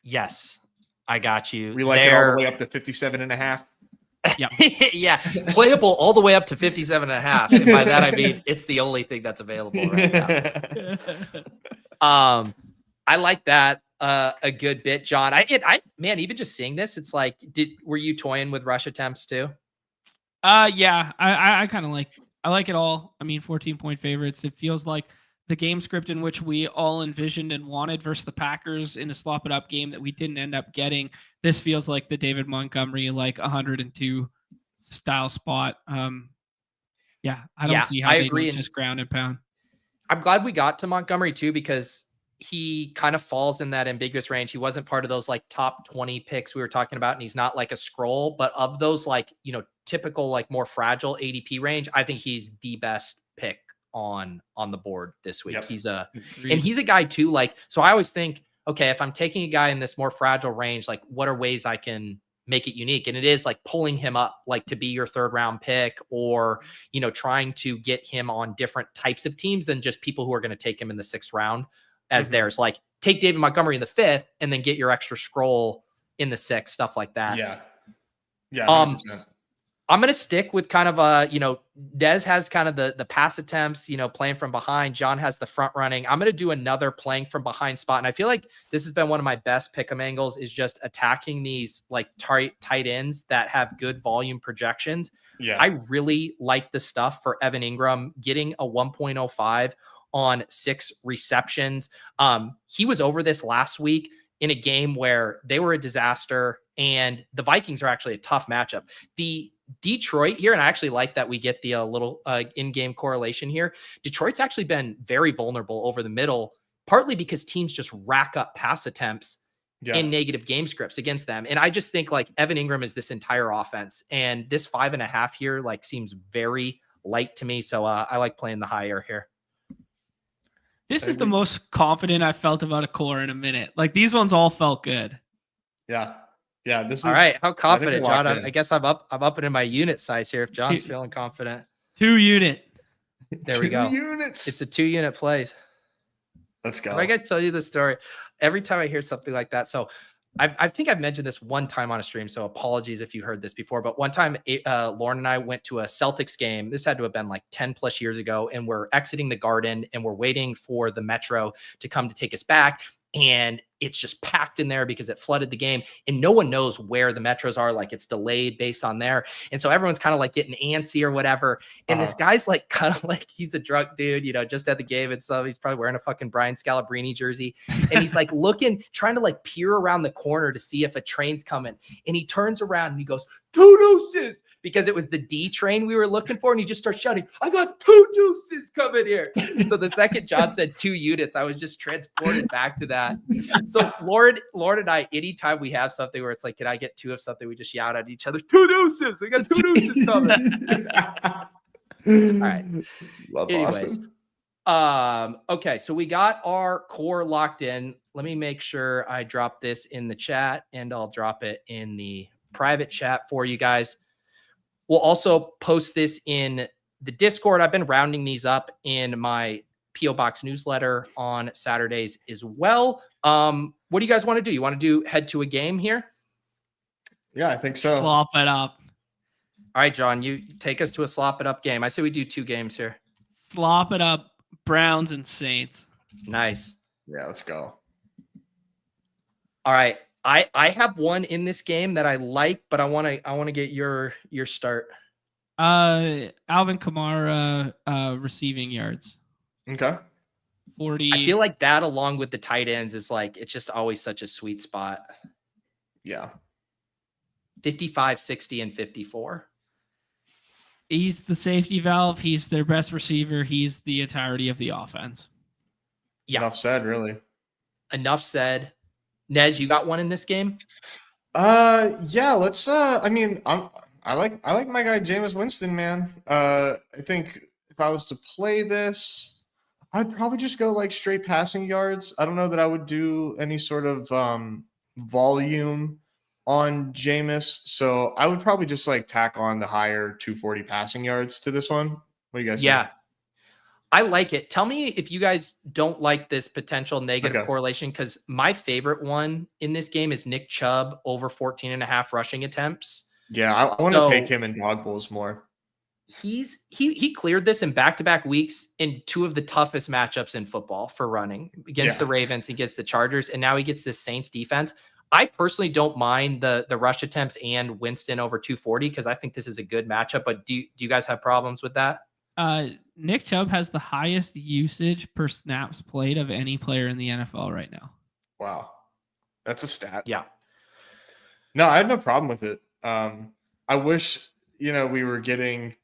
Speaker 1: Yes. I got you.
Speaker 3: We like it all the way up to 57.5.
Speaker 2: Yeah.
Speaker 1: Yeah. Playable all the way up to 57.5. And by that, I mean, it's the only thing that's available right now. I like that a good bit, John. Man, even just seeing this, it's like, were you toying with rush attempts too?
Speaker 2: Yeah, I kind of I like it all. I mean, 14-point favorites. It feels like the game script in which we all envisioned and wanted versus the Packers in a slop it up game that we didn't end up getting. This feels like the David Montgomery, like 102 style spot. Yeah, I don't see how they agree just ground and pound.
Speaker 1: I'm glad we got to Montgomery too, because he kind of falls in that ambiguous range. He wasn't part of those like top 20 picks we were talking about, and he's not like a scroll, but of those like, you know, typical like more fragile ADP range, I think he's the best pick on the board this week. Yep. He's a guy too, like, so I always think, okay, if I'm taking a guy in this more fragile range, like what are ways I can make it unique? And it is like pulling him up, like to be your 3rd round pick, or, you know, trying to get him on different types of teams than just people who are going to take him in the 6th round as theirs. Like take David Montgomery in the 5th and then get your extra scroll in the 6th, stuff like that.
Speaker 3: Yeah. Yeah. 100%.
Speaker 1: I'm going to stick with kind of you know, Dez has kind of the pass attempts, you know, playing from behind. John has the front running. I'm going to do another playing from behind spot. And I feel like this has been one of my best pick'em angles, is just attacking these like tight ends that have good volume projections. Yeah. I really like the stuff for Evan Ingram getting a 1.05 on 6 receptions. He was over this last week in a game where they were a disaster and the Vikings are actually a tough matchup. The Detroit here, and I actually like that we get the little in-game correlation here. Detroit's actually been very vulnerable over the middle, partly because teams just rack up pass attempts in negative game scripts against them. And I just think like Evan Ingram is this entire offense, and this 5.5 here like seems very light to me. So I like playing the higher here.
Speaker 2: This is the most confident I felt about a core in a minute. Like these ones all felt good.
Speaker 3: Yeah. This is
Speaker 1: all right. How confident, John?
Speaker 3: I
Speaker 1: guess I'm up in my unit size here. If John's feeling confident,
Speaker 2: 2 unit.
Speaker 1: There we go.
Speaker 3: 2 units.
Speaker 1: It's a 2-unit play.
Speaker 3: Let's go.
Speaker 1: I got to tell you the story every time I hear something like that. So I think I've mentioned this one time on a stream, so apologies if you heard this before, but one time Lauren and I went to a Celtics game. This had to have been like 10 plus years ago. And we're exiting the Garden and we're waiting for the Metro to come to take us back. And it's just packed in there because it flooded the game, and no one knows where the Metros are. Like it's delayed based on there. And so everyone's kind of like getting antsy or whatever. And this guy's like, kind of like, he's a drunk dude, just at the game. And so he's probably wearing a fucking Brian Scalabrine jersey. And he's like trying to like peer around the corner to see if a train's coming. And he turns around and he goes, 2 deuces, because it was the D train we were looking for. And he just starts shouting, I got 2 deuces coming here. So the second John said 2 units, I was just transported back to that. So Lauren and I, anytime we have something where it's like, can I get 2 of something? We just shout at each other, 2 deuces. We got 2 deuces coming. All right.
Speaker 3: Love
Speaker 1: Anyways,
Speaker 3: Austin.
Speaker 1: Okay, so we got our core locked in. Let me make sure I drop this in the chat, and I'll drop it in the private chat for you guys. We'll also post this in the Discord. I've been rounding these up in my PO Box newsletter on Saturdays as well. What do you guys want to do? You want to head to a game here?
Speaker 3: Yeah, I think so.
Speaker 2: Slop it up.
Speaker 1: All right, John, you take us to a slop it up game. I say we do 2 games here.
Speaker 2: Slop it up. Browns and Saints.
Speaker 1: Nice.
Speaker 3: Yeah, let's go.
Speaker 1: All right. I have one in this game that I like, but I want to get your start.
Speaker 2: Alvin Kamara receiving yards.
Speaker 3: Okay.
Speaker 2: 40.
Speaker 1: I feel like that along with the tight ends is like, it's just always such a sweet spot.
Speaker 3: Yeah.
Speaker 1: 55, 60, and 54.
Speaker 2: He's the safety valve. He's their best receiver. He's the entirety of the offense.
Speaker 1: Yeah.
Speaker 3: Enough said, really.
Speaker 1: Enough said. Nez, you got one in this game?
Speaker 3: Yeah, let's I like my guy Jameis Winston, man. I think if I was to play this, I'd probably just go like straight passing yards. I don't know that I would do any sort of volume on Jameis, so I would probably just like tack on the higher 240 passing yards to this one. What do you guys think?
Speaker 1: I like it. Tell me if you guys don't like this potential negative correlation, because my favorite one in this game is Nick Chubb over 14.5 rushing attempts.
Speaker 3: Yeah, I want to take him in dog bowls more.
Speaker 1: He cleared this in back-to-back weeks in 2 of the toughest matchups in football for running against the Ravens, against the Chargers, and now he gets this Saints defense. I personally don't mind the rush attempts and Winston over 240 because I think this is a good matchup. But do you guys have problems with that?
Speaker 2: Nick Chubb has the highest usage per snaps played of any player in the NFL right now.
Speaker 3: Wow. That's a stat.
Speaker 1: Yeah.
Speaker 3: No, I had no problem with it. I wish, we were getting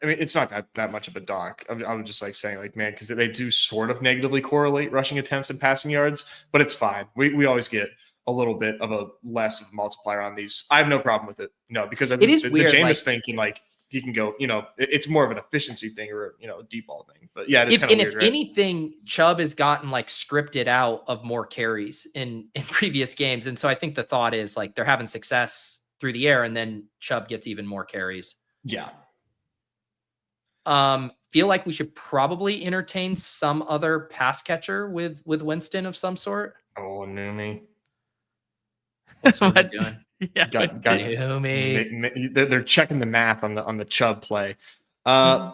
Speaker 3: it's not that much of a doc. I'm just like saying like, man, because they do sort of negatively correlate rushing attempts and passing yards, but it's fine. We always get a little bit of a less of a multiplier on these. I have no problem with it. No, because I think the Jameis thing can like, he can go, it's more of an efficiency thing or, a deep ball thing. But yeah, it's kind of weird.
Speaker 1: If anything, Chubb has gotten like scripted out of more carries in previous games. And so I think the thought is like they're having success through the air and then Chubb gets even more carries.
Speaker 3: Yeah.
Speaker 1: Feel like we should probably entertain some other pass catcher with Winston of some sort.
Speaker 3: Oh, Noomy.
Speaker 1: What's what doing?
Speaker 2: Yeah,
Speaker 3: they're checking the math on the Chubb play. Yeah.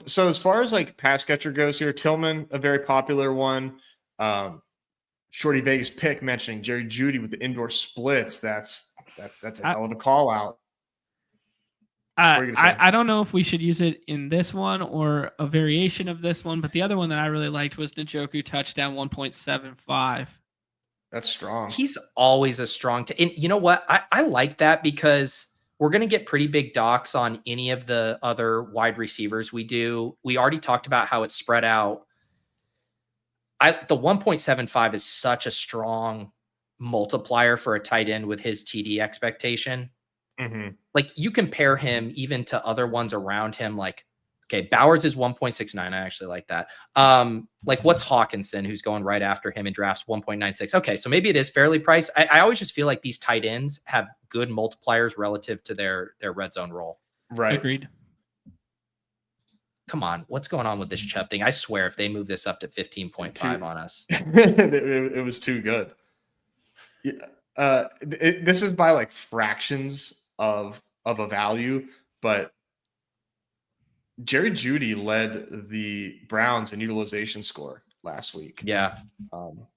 Speaker 3: So as far as like pass catcher goes here, Tillman, a very popular one. Shorty Vegas pick mentioning Jerry Jeudy with the indoor splits. That's a hell of a call out.
Speaker 2: I don't know if we should use it in this one or a variation of this one, but the other one that I really liked was Njoku touchdown 1.75.
Speaker 3: That's strong.
Speaker 1: He's always a strong and you know what? I like that because we're going to get pretty big docks on any of the other wide receivers we do. We already talked about how it's spread out. The 1.75 is such a strong multiplier for a tight end with his TD expectation. Like you compare him even to other ones around him, like, okay, Bowers is 1.69. I actually like that. Like what's Hawkinson, who's going right after him in drafts, 1.96. Okay, so maybe it is fairly priced. I always just feel like these tight ends have good multipliers relative to their red zone role.
Speaker 3: Right.
Speaker 2: Agreed.
Speaker 1: Come on, what's going on with this Chubb thing? I swear, if they move this up to 15.5 on us,
Speaker 3: it was too good. Yeah, this is by like fractions of a value, but Jerry Jeudy led the Browns in utilization score last week.
Speaker 1: Yeah,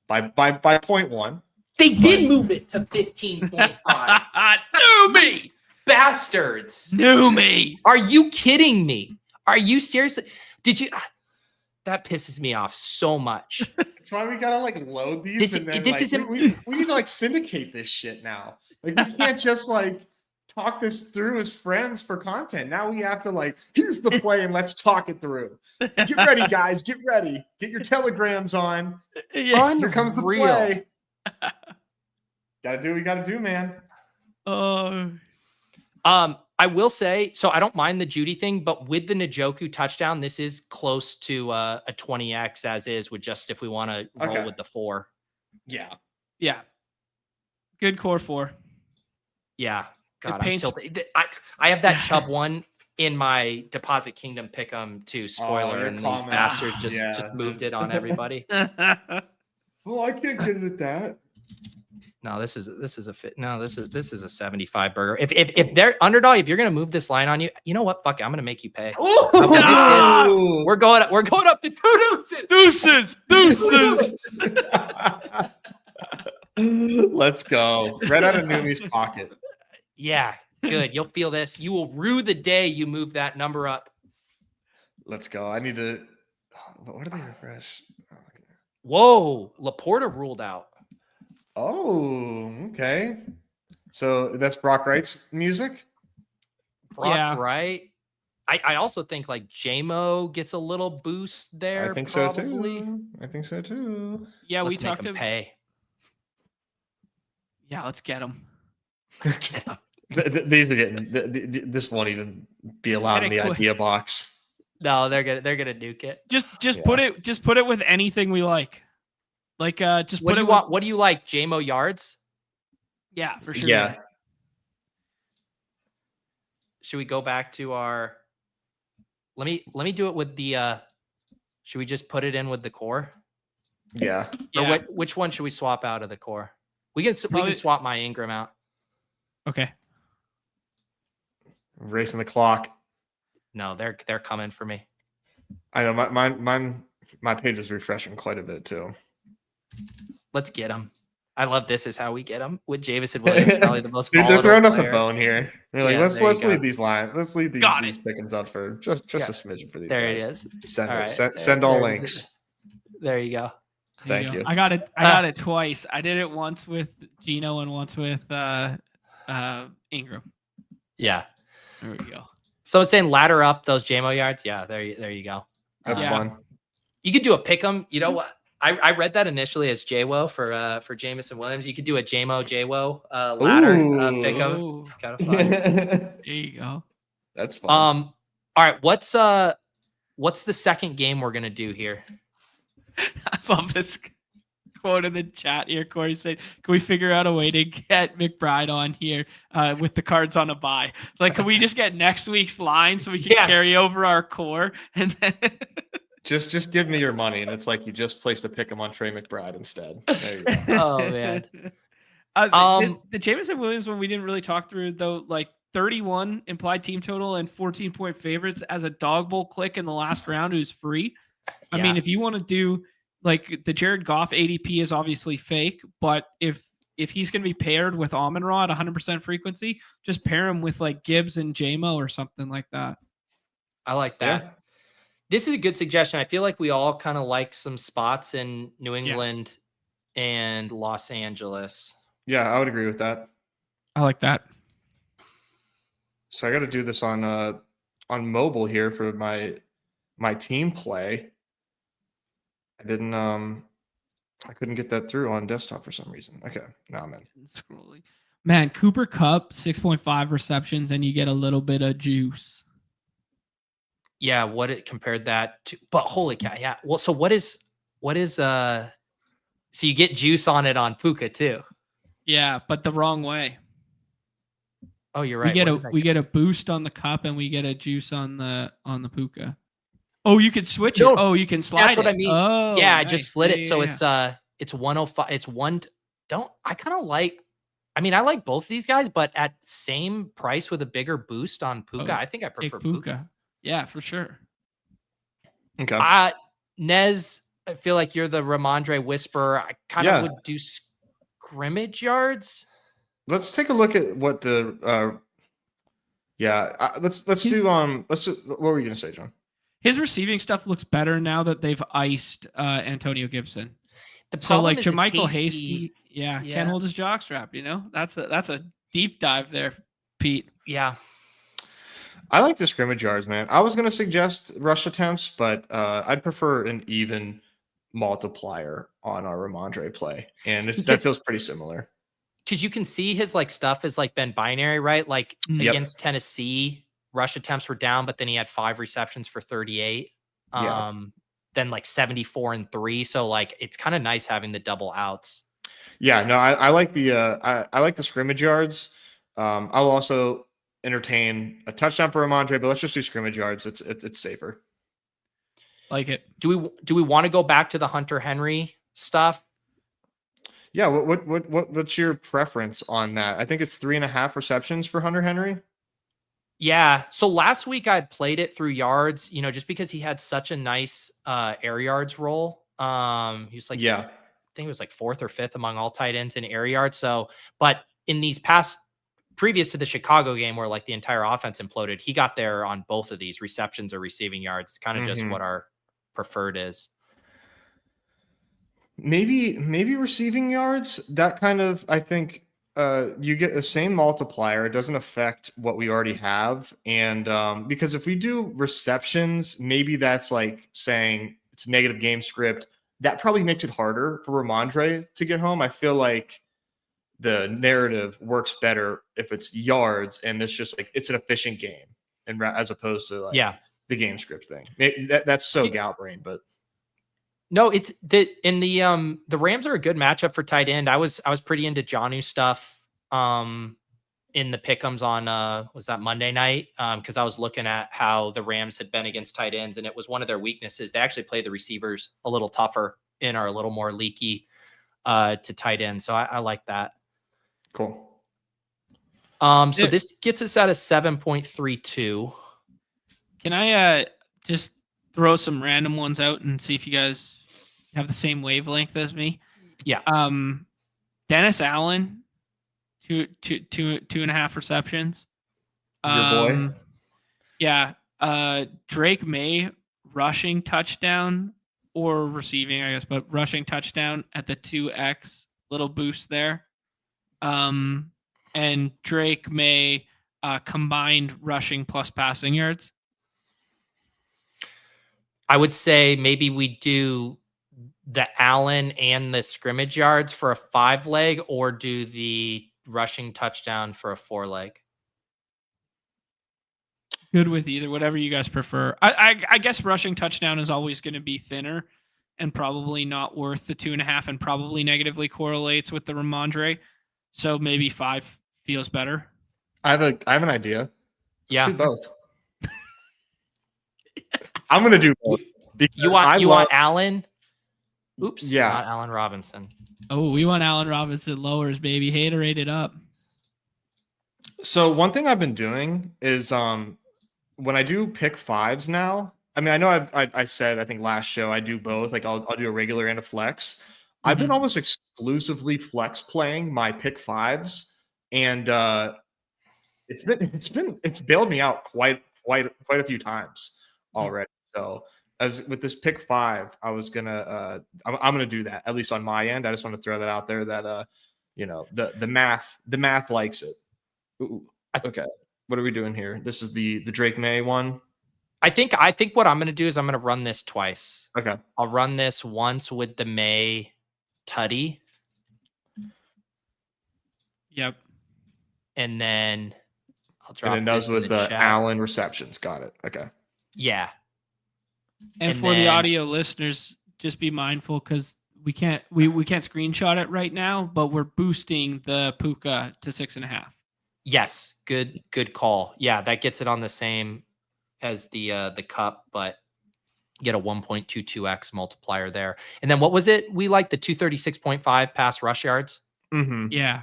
Speaker 3: by 0.1.
Speaker 1: They did move it to 15.5. Knew me, bastards.
Speaker 2: Knew me.
Speaker 1: Are you kidding me? Are you seriously? Did you? That pisses me off so much.
Speaker 3: That's why we gotta like load these. We need to like syndicate this shit now. Like we can't just like talk this through as friends for content. Now we have to like, here's the play and let's talk it through. Get ready, guys. Get ready. Get your telegrams on.
Speaker 2: Yeah.
Speaker 3: Here comes the play. Gotta do what we gotta do, man.
Speaker 1: I will say, so I don't mind the Jeudy thing, but with the Njoku touchdown, this is close to a 20x as is with just if we want to roll with the 4.
Speaker 3: Yeah.
Speaker 2: Yeah. Good core 4.
Speaker 1: Yeah. God,
Speaker 2: paints...
Speaker 1: I have that Chubb one in my Deposit Kingdom pick'em too. Spoiler, and these bastards just moved it on everybody.
Speaker 3: Oh, I can't get it at that.
Speaker 1: No, this is a fit. No, this is a 75 burger. If they're Underdog, if you're gonna move this line on you, you know what? Fuck it, I'm gonna make you pay. We're going up to 2 deuces. Deuces.
Speaker 3: Let's go. Right out of Numi's pocket.
Speaker 1: Yeah, good. You'll feel this. You will rue the day you move that number up.
Speaker 3: Let's go. I need to. What did they refresh?
Speaker 1: Whoa, Laporta ruled out.
Speaker 3: Oh, okay. So that's Brock Wright's music?
Speaker 1: Brock Wright. I also think like JMO gets a little boost there.
Speaker 3: I think
Speaker 1: probably.
Speaker 3: so too.
Speaker 2: Yeah,
Speaker 1: let's
Speaker 2: we talked
Speaker 1: to pay.
Speaker 2: Yeah, let's get him.
Speaker 1: Let's get him.
Speaker 3: These are getting. This won't even be allowed in the idea box.
Speaker 1: No, they're gonna nuke it.
Speaker 2: Just put it with anything we like. Like just
Speaker 1: what
Speaker 2: put
Speaker 1: do
Speaker 2: it
Speaker 1: you want? What do you like? JMO yards?
Speaker 2: Yeah, for sure.
Speaker 3: Yeah.
Speaker 1: Should we go back to our? Let me do it with the. Should we just put it in with the core?
Speaker 3: Yeah.
Speaker 1: Or which one should we swap out of the core? We can swap my Ingram out.
Speaker 2: Okay.
Speaker 3: Racing the clock.
Speaker 1: No, they're coming for me.
Speaker 3: I know my page is refreshing quite a bit too.
Speaker 1: Let's get them. I love this is how we get them with Jamison Williams, probably the most.
Speaker 3: Dude, they're throwing us a bone here. They're like, let's lead these lines. Let's lead these pick'ems up for just a smidgen for these.
Speaker 1: There
Speaker 3: guys.
Speaker 1: it is.
Speaker 3: Send all links.
Speaker 1: There you go.
Speaker 3: Thank you.
Speaker 2: I got it twice. I did it once with Gino and once with Ingram.
Speaker 1: Yeah.
Speaker 2: There we go.
Speaker 1: So it's saying ladder up those JMO yards. Yeah, there you go.
Speaker 3: That's fun.
Speaker 1: You could do a pick'em. You know what? I read that initially as JWO for Jamison Williams. You could do a JMO ladder pick'em. It's kind of fun.
Speaker 2: There you go.
Speaker 3: That's fun.
Speaker 1: All right. What's the second game we're gonna do here?
Speaker 2: I love this quote in the chat here. Corey said, "Can we figure out a way to get McBride on here with the cards on a buy? Like, can we just get next week's line so we can carry over our core and then."
Speaker 3: Just give me your money, and it's like you just placed a pick 'em on Trey McBride instead. There you go.
Speaker 1: Oh man.
Speaker 2: The Jamison Williams one we didn't really talk through though. Like 31 implied team total and 14-point favorites as a dog bowl click in the last round who's free. I mean, if you want to do like the Jared Goff ADP is obviously fake, but if he's going to be paired with Amon-Ra at 100% frequency, just pair him with like Gibbs and JMO or something like that.
Speaker 1: I like that. Yeah. This is a good suggestion. I feel like we all kind of like some spots in New England and Los Angeles.
Speaker 3: Yeah, I would agree with that.
Speaker 2: I like that.
Speaker 3: So I got to do this on mobile here for my team play. I couldn't get that through on desktop for some reason. Okay, now I'm in.
Speaker 2: Scrolling. Man, Cooper Kupp, 6.5 receptions, and you get a little bit of juice.
Speaker 1: Yeah, what it compared that to, but holy cow, yeah. Well, so what is so you get juice on it on Puka too.
Speaker 2: Yeah, but the wrong way.
Speaker 1: Oh, you're right.
Speaker 2: We get a boost on the Kupp and we get a juice on the Puka. Oh, you could switch it. Oh, you can slide
Speaker 1: That's what
Speaker 2: it.
Speaker 1: I mean.
Speaker 2: Oh,
Speaker 1: yeah,
Speaker 2: nice.
Speaker 1: I just slid it. So
Speaker 2: Yeah.
Speaker 1: it's 105. It's one. I kind of like, I mean, I like both of these guys, but at same price with a bigger boost on Puka, I think I prefer Puka.
Speaker 2: Yeah, for sure.
Speaker 3: Okay.
Speaker 1: Nez, I feel like you're the Ramondre whisperer. I kind of would do scrimmage yards.
Speaker 3: Let's take a look at what the let's do what were you gonna say, John?
Speaker 2: His receiving stuff looks better now that they've iced Antonio Gibson.
Speaker 1: So like
Speaker 2: JaMychal Hasty, can't hold his jockstrap. You know, that's a deep dive there, Pete.
Speaker 1: Yeah,
Speaker 3: I like the scrimmage yards, man. I was gonna suggest rush attempts, but I'd prefer an even multiplier on our Ramondre play, and that feels pretty similar.
Speaker 1: Because you can see his like stuff has like been binary, right? Like against Tennessee, rush attempts were down, but then he had 5 receptions for 38. Then like 74 and 3. So like it's kind of nice having the double outs.
Speaker 3: Yeah, no, I like the I like the scrimmage yards. I'll also entertain a touchdown for Ramondre, but let's just do scrimmage yards. It's safer.
Speaker 2: Like it.
Speaker 1: Do we want to go back to the Hunter Henry stuff?
Speaker 3: Yeah, what's your preference on that? I think it's 3.5 receptions for Hunter Henry.
Speaker 1: Yeah. So last week I played it through yards, just because he had such a nice air yards roll. He was like, I think it was like 4th or 5th among all tight ends in air yards. So, but in these previous to the Chicago game where like the entire offense imploded, he got there on both of these receptions or receiving yards. It's kind of just what our preferred is.
Speaker 3: Maybe receiving yards, that kind of, I think you get the same multiplier. It doesn't affect what we already have. And because if we do receptions, maybe that's like saying it's negative game script. That probably makes it harder for Ramondre to get home. I feel like the narrative works better if it's yards and it's just like it's an efficient game, and as opposed to like the game script thing. That's so gal brain, but
Speaker 1: no, it's the Rams are a good matchup for tight end. I was pretty into Jonnu stuff in the pick'ems on was that Monday night, because I was looking at how the Rams had been against tight ends, and it was one of their weaknesses. They actually play the receivers a little tougher and are a little more leaky to tight end. So I like that.
Speaker 3: Cool.
Speaker 1: So this gets us at a 7.32.
Speaker 2: Can I just throw some random ones out and see if you guys have the same wavelength as me?
Speaker 1: Yeah.
Speaker 2: Dennis Allen, 2.5 receptions.
Speaker 3: Your boy.
Speaker 2: Yeah. Drake May, rushing touchdown or receiving, I guess, but rushing touchdown at the 2x, little boost there. And Drake May combined rushing plus passing yards.
Speaker 1: I would say maybe we do the Allen and the scrimmage yards for a 5-leg, or do the rushing touchdown for a 4-leg.
Speaker 2: Good with either, whatever you guys prefer. I guess rushing touchdown is always going to be thinner and probably not worth the 2.5, and probably negatively correlates with the Ramondre. So maybe 5 feels better.
Speaker 3: I have an idea. Let's do both. I'm gonna do both.
Speaker 1: You want Allen? Oops.
Speaker 3: Yeah.
Speaker 1: Not Allen Robinson.
Speaker 2: Oh, we want Allen Robinson lowers, baby. Haterade it up.
Speaker 3: So one thing I've been doing is when I do pick 5s now. I mean, I know I said I think last show I do both. Like I'll do a regular and a flex. I've been almost exclusively flex playing my pick 5s, and it's bailed me out quite a few times already. So with this pick 5, I was gonna I'm gonna do that, at least on my end. I just want to throw that out there that the math likes it. Ooh, okay. What are we doing here? This is the Drake May one.
Speaker 1: I think what I'm going to do is I'm going to run this twice.
Speaker 3: Okay.
Speaker 1: I'll run this once with the May Tutty.
Speaker 2: Yep.
Speaker 1: And then I'll drop.
Speaker 3: And then those with the Allen receptions. Got it. Okay.
Speaker 1: Yeah.
Speaker 2: And for the audio listeners, just be mindful because we can't screenshot it right now, but we're boosting the Puka to 6.5.
Speaker 1: Yes, good call. Yeah, that gets it on the same as the cup, but you get a 1.22x multiplier there. And then what was it? We like the 236.5 pass rush yards.
Speaker 3: Mm-hmm.
Speaker 2: Yeah.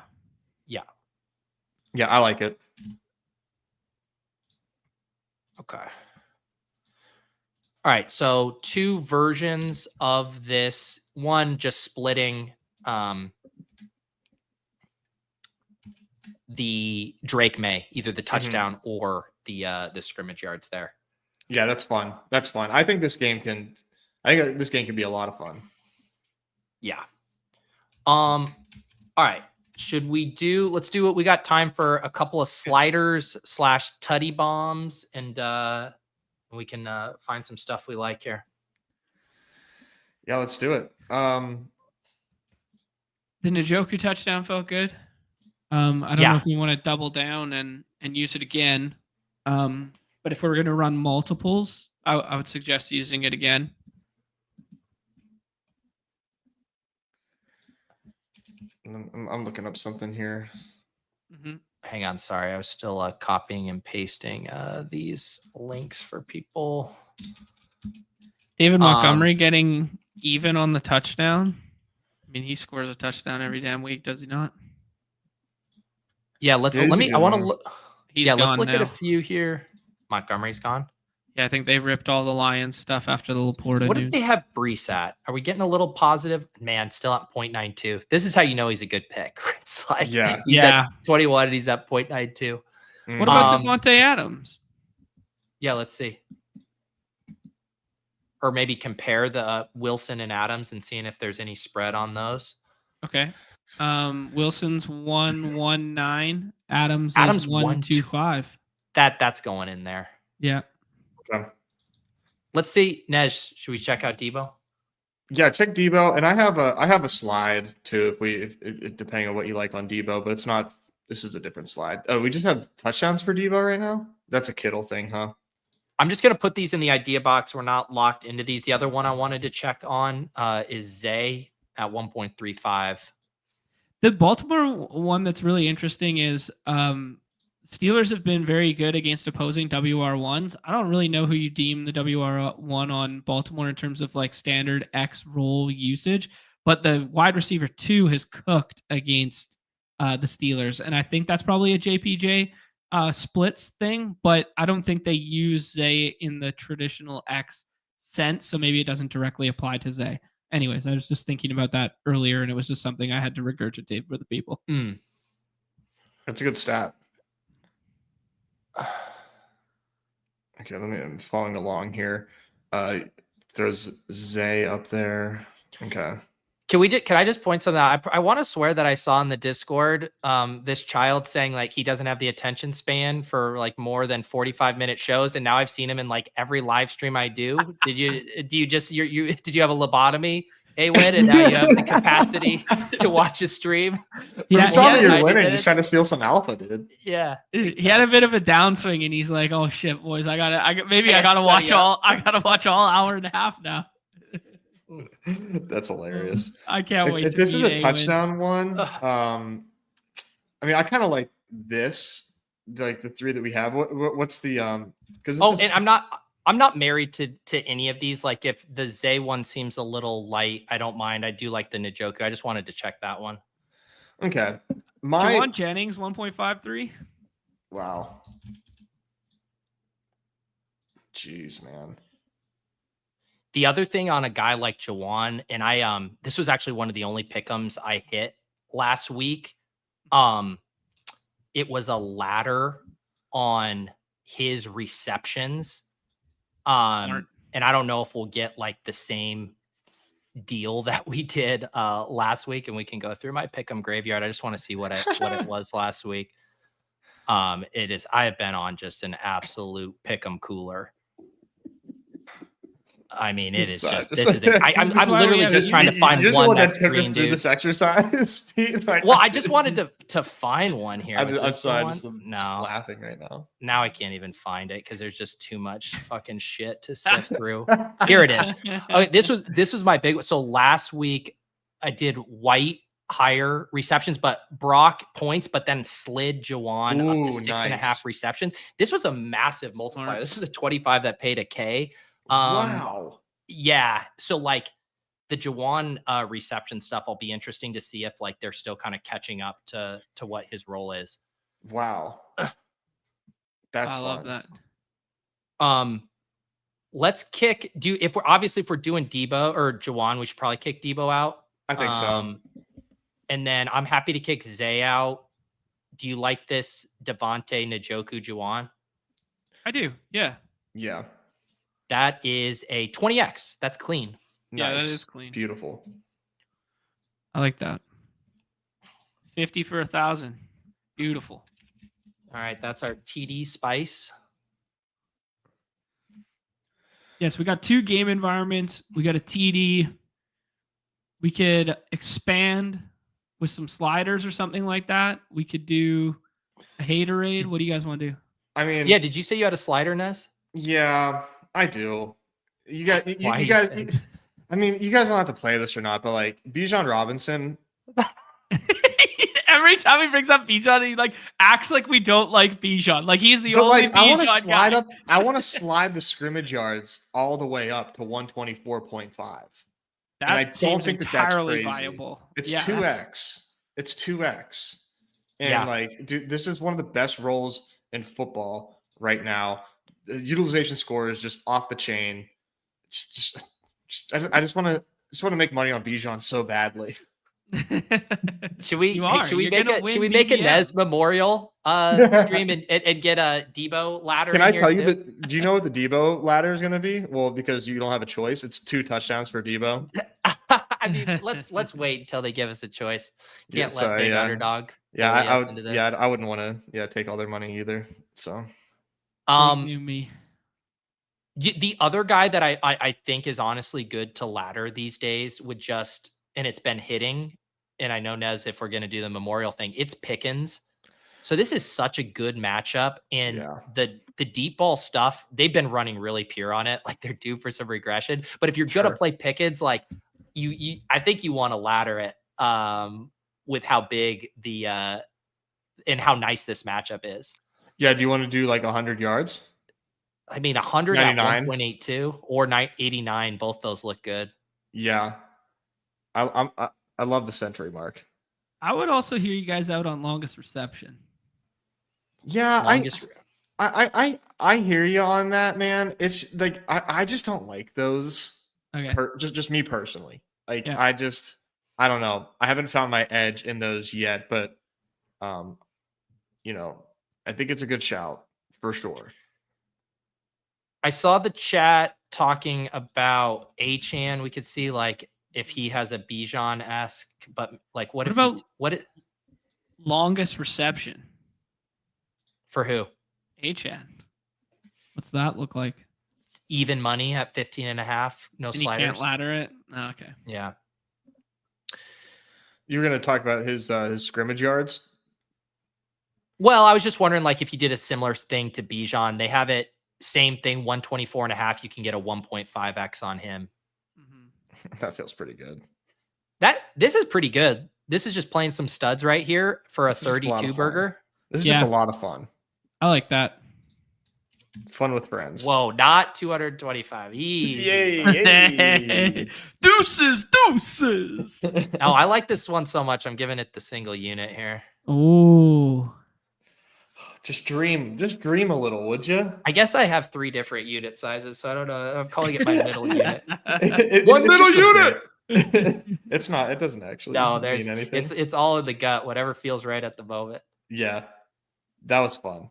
Speaker 3: Yeah, I like it.
Speaker 1: Okay. All right, so 2 versions of this. One just splitting the Drake May, either the touchdown or the scrimmage yards there.
Speaker 3: Yeah, that's fun. That's fun. I think this game can be a lot of fun.
Speaker 1: Yeah. All right. Let's do what we got time for a couple of sliders / tutty bombs, and we can find some stuff we like here.
Speaker 3: Yeah, let's do it.
Speaker 2: The Njoku touchdown felt good. I don't know if we want to double down and use it again. But if we're going to run multiples, I would suggest using it again.
Speaker 3: I'm looking up something here.
Speaker 2: Mm-hmm.
Speaker 1: Hang on, sorry. I was still copying and pasting these links for people.
Speaker 2: David Montgomery getting even on the touchdown. I mean, he scores a touchdown every damn week, does he not?
Speaker 1: Yeah, let's look. Let's look at a few here. Montgomery's gone.
Speaker 2: Yeah, I think they ripped all the Lions stuff after the Laporta
Speaker 1: What
Speaker 2: news.
Speaker 1: if they have Brees at? Are we getting a little positive? Man, still at 0.92. This is how you know he's a good pick. It's like he's at 21 and he's at 0.92.
Speaker 2: What about Devontae Adams?
Speaker 1: Yeah, let's see. Or maybe compare the Wilson and Adams and seeing if there's any spread on those.
Speaker 2: Okay. Wilson's 119. Adams 125.
Speaker 1: That's going in there.
Speaker 2: Yeah.
Speaker 3: Okay.
Speaker 1: Let's see. Nej, should we check out Debo?
Speaker 3: Yeah, check Debo. And I have a slide too, if depending on what you like on Debo, but it's not. This is a different slide. Oh, we just have touchdowns for Debo right now? That's a Kittle thing, huh?
Speaker 1: I'm just going to put these in the idea box. We're not locked into these. The other one I wanted to check on is Zay at 1.35.
Speaker 2: The Baltimore one that's really interesting is Steelers have been very good against opposing WR1s. I don't really know who you deem the WR1 on Baltimore in terms of like standard X role usage, but the wide receiver 2 has cooked against the Steelers. And I think that's probably a JPJ splits thing, but I don't think they use Zay in the traditional X sense. So maybe it doesn't directly apply to Zay. Anyways, I was just thinking about that earlier, and it was just something I had to regurgitate for the people.
Speaker 3: That's a good stat. Okay, I'm following along here. There's Zay up there. Okay.
Speaker 1: Can I just point something out? I want to swear that I saw in the Discord this child saying like he doesn't have the attention span for like more than 45-minute shows, and now I've seen him in like every live stream I do. Did you have a lobotomy, Awin, and now you have the capacity to watch a stream?
Speaker 3: Yeah, saw that you're winning. He's trying to steal some alpha, dude.
Speaker 1: Yeah,
Speaker 2: he had a bit of a downswing, and he's like, "Oh shit, boys, I gotta watch all hour and a half now."
Speaker 3: That's hilarious.
Speaker 2: I can't wait.
Speaker 3: If this is a touchdown one, I mean, I kind of like this, like the 3 that we have. What's the because
Speaker 1: and I'm not married to any of these. Like if the Zay one seems a little light, I don't mind. I do like the Njoku. I just wanted to check that one.
Speaker 3: Okay,
Speaker 2: Jawan Jennings 1.53.
Speaker 3: Wow. Jeez, man.
Speaker 1: The other thing on a guy like Jawan, and this was actually one of the only pick'ems I hit last week. It was a ladder on his receptions. And I don't know if we'll get like the same deal that we did last week, and we can go through my pick'em graveyard. I just want to see what it was last week. It is. I have been on just an absolute pick 'em cooler. I mean, it is just. This is. I'm literally just trying to find
Speaker 3: you're
Speaker 1: one
Speaker 3: the one
Speaker 1: that's
Speaker 3: that took
Speaker 1: green,
Speaker 3: us through
Speaker 1: dude.
Speaker 3: this exercise. Pete. Like,
Speaker 1: Well, I just wanted to find one here.
Speaker 3: I'm sorry. I'm just
Speaker 1: No,
Speaker 3: laughing right now.
Speaker 1: now I can't even find it because there's just too much fucking shit to sift through. Here it is. Okay, this was my big one. So last week I did White higher receptions, but Brock points, but then slid Jawan up to 6.5 receptions. This was a massive multiplier. This is a 25 that paid a K.
Speaker 3: Wow.
Speaker 1: Yeah. So like the Jawan reception stuff will be interesting to see if like they're still kind of catching up to what his role is.
Speaker 3: Wow. That's
Speaker 2: I love that.
Speaker 1: Let's kick if we're doing Debo or Jawan, we should probably kick Debo out.
Speaker 3: I think so.
Speaker 1: And then I'm happy to kick Zay out. Do you like this Devontae Njoku Jawan?
Speaker 2: I do. Yeah.
Speaker 3: Yeah.
Speaker 1: That is a 20x. That's clean.
Speaker 2: Yeah,
Speaker 3: Nice.
Speaker 2: that is clean.
Speaker 3: Beautiful.
Speaker 2: I like that. 50 for 1,000. Beautiful.
Speaker 1: All right, that's our TD spice.
Speaker 2: Yes, we got 2 game environments. We got a TD. We could expand with some sliders or something like that. We could do a haterade. What do you guys want to do?
Speaker 3: I mean,
Speaker 1: yeah. Did you say you had a slider, Nez?
Speaker 3: Yeah, I do. You guys, you guys. I mean, you guys don't have to play this or not, but like Bijan Robinson.
Speaker 2: Every time he brings up Bijan, he like acts like we don't like Bijan. Like he's the only Bijan guy.
Speaker 3: I want to slide the scrimmage yards all the way up to 124.5.
Speaker 2: That
Speaker 3: I don't think that's crazy.
Speaker 2: Viable.
Speaker 3: It's 2x. It's 2x. And like, dude, this is one of the best roles in football right now. The utilization score is just off the chain. I just want to make money on Bijan so badly.
Speaker 1: Should we make a Nez Memorial stream and get a Debo ladder?
Speaker 3: Can I tell you that? Do you know what the Debo ladder is going to be? Well, because you don't have a choice. It's 2 touchdowns for Debo.
Speaker 1: I mean, let's wait until they give us a choice. Can't let big underdog.
Speaker 3: Yeah, I wouldn't want to take all their money either. So,
Speaker 2: me.
Speaker 1: The other guy that I think is honestly good to ladder these days would just, and it's been hitting. And I know, Nez, if we're going to do the Memorial thing, it's Pickens. So this is such a good matchup. And the deep ball stuff, they've been running really pure on it. Like they're due for some regression. But if you're going to play Pickens, like I think you want to ladder it with how big and how nice this matchup is. Yeah.
Speaker 3: Do you want to do like 100 yards?
Speaker 1: I mean, 100 at 1.82 or 89. Both those look good.
Speaker 3: Yeah. I love the century mark.
Speaker 2: I would also hear you guys out on longest reception.
Speaker 3: Yeah, I hear you on that, man. It's like I just don't like those.
Speaker 2: Okay.
Speaker 3: Just me personally. Like I don't know. I haven't found my edge in those yet, but I think it's a good shout for sure.
Speaker 1: I saw the chat talking about Achan. We could see like if he has a Bijan-esque, but like what
Speaker 2: longest reception
Speaker 1: for who?
Speaker 2: Achan. What's that look like?
Speaker 1: Even money at 15.5. No sliders.
Speaker 2: You can't ladder it. Oh, okay.
Speaker 1: Yeah.
Speaker 3: You were going to talk about his scrimmage yards.
Speaker 1: Well, I was just wondering, like, if you did a similar thing to Bijan, they have it same thing, 124.5. You can get a 1.5x on him.
Speaker 3: That feels pretty good.
Speaker 1: This is pretty good. This is just playing some studs right here for a 32 burger.
Speaker 3: This is just a lot of fun.
Speaker 2: I like that.
Speaker 3: Fun with friends.
Speaker 1: Whoa, not 225. Easy.
Speaker 3: Yay.
Speaker 2: Deuces.
Speaker 1: Oh, I like this one so much. I'm giving it the single unit here.
Speaker 2: Oh.
Speaker 3: Just dream a little, would you?
Speaker 1: I guess I have 3 different unit sizes, so I don't know. I'm calling it my middle unit.
Speaker 3: One middle unit. It's not. It doesn't actually.
Speaker 1: No,
Speaker 3: mean anything.
Speaker 1: It's all in the gut. Whatever feels right at the moment.
Speaker 3: Yeah, that was fun.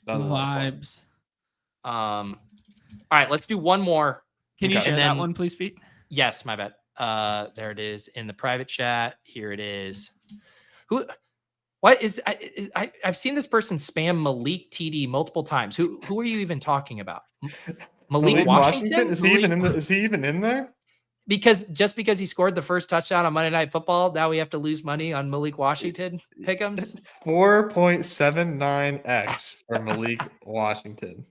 Speaker 3: That was
Speaker 2: vibes.
Speaker 1: All right, let's do one more.
Speaker 2: Can you share that one, please, Pete?
Speaker 1: Yes, my bad. There it is in the private chat. Here it is. What is I've seen this person spam Malik TD multiple times. Who are you even talking about? Malik Washington?
Speaker 3: Is he even in there?
Speaker 1: Because he scored the first touchdown on Monday Night Football, now we have to lose money on Malik Washington pick'ems.
Speaker 3: 4.79x for Malik Washington.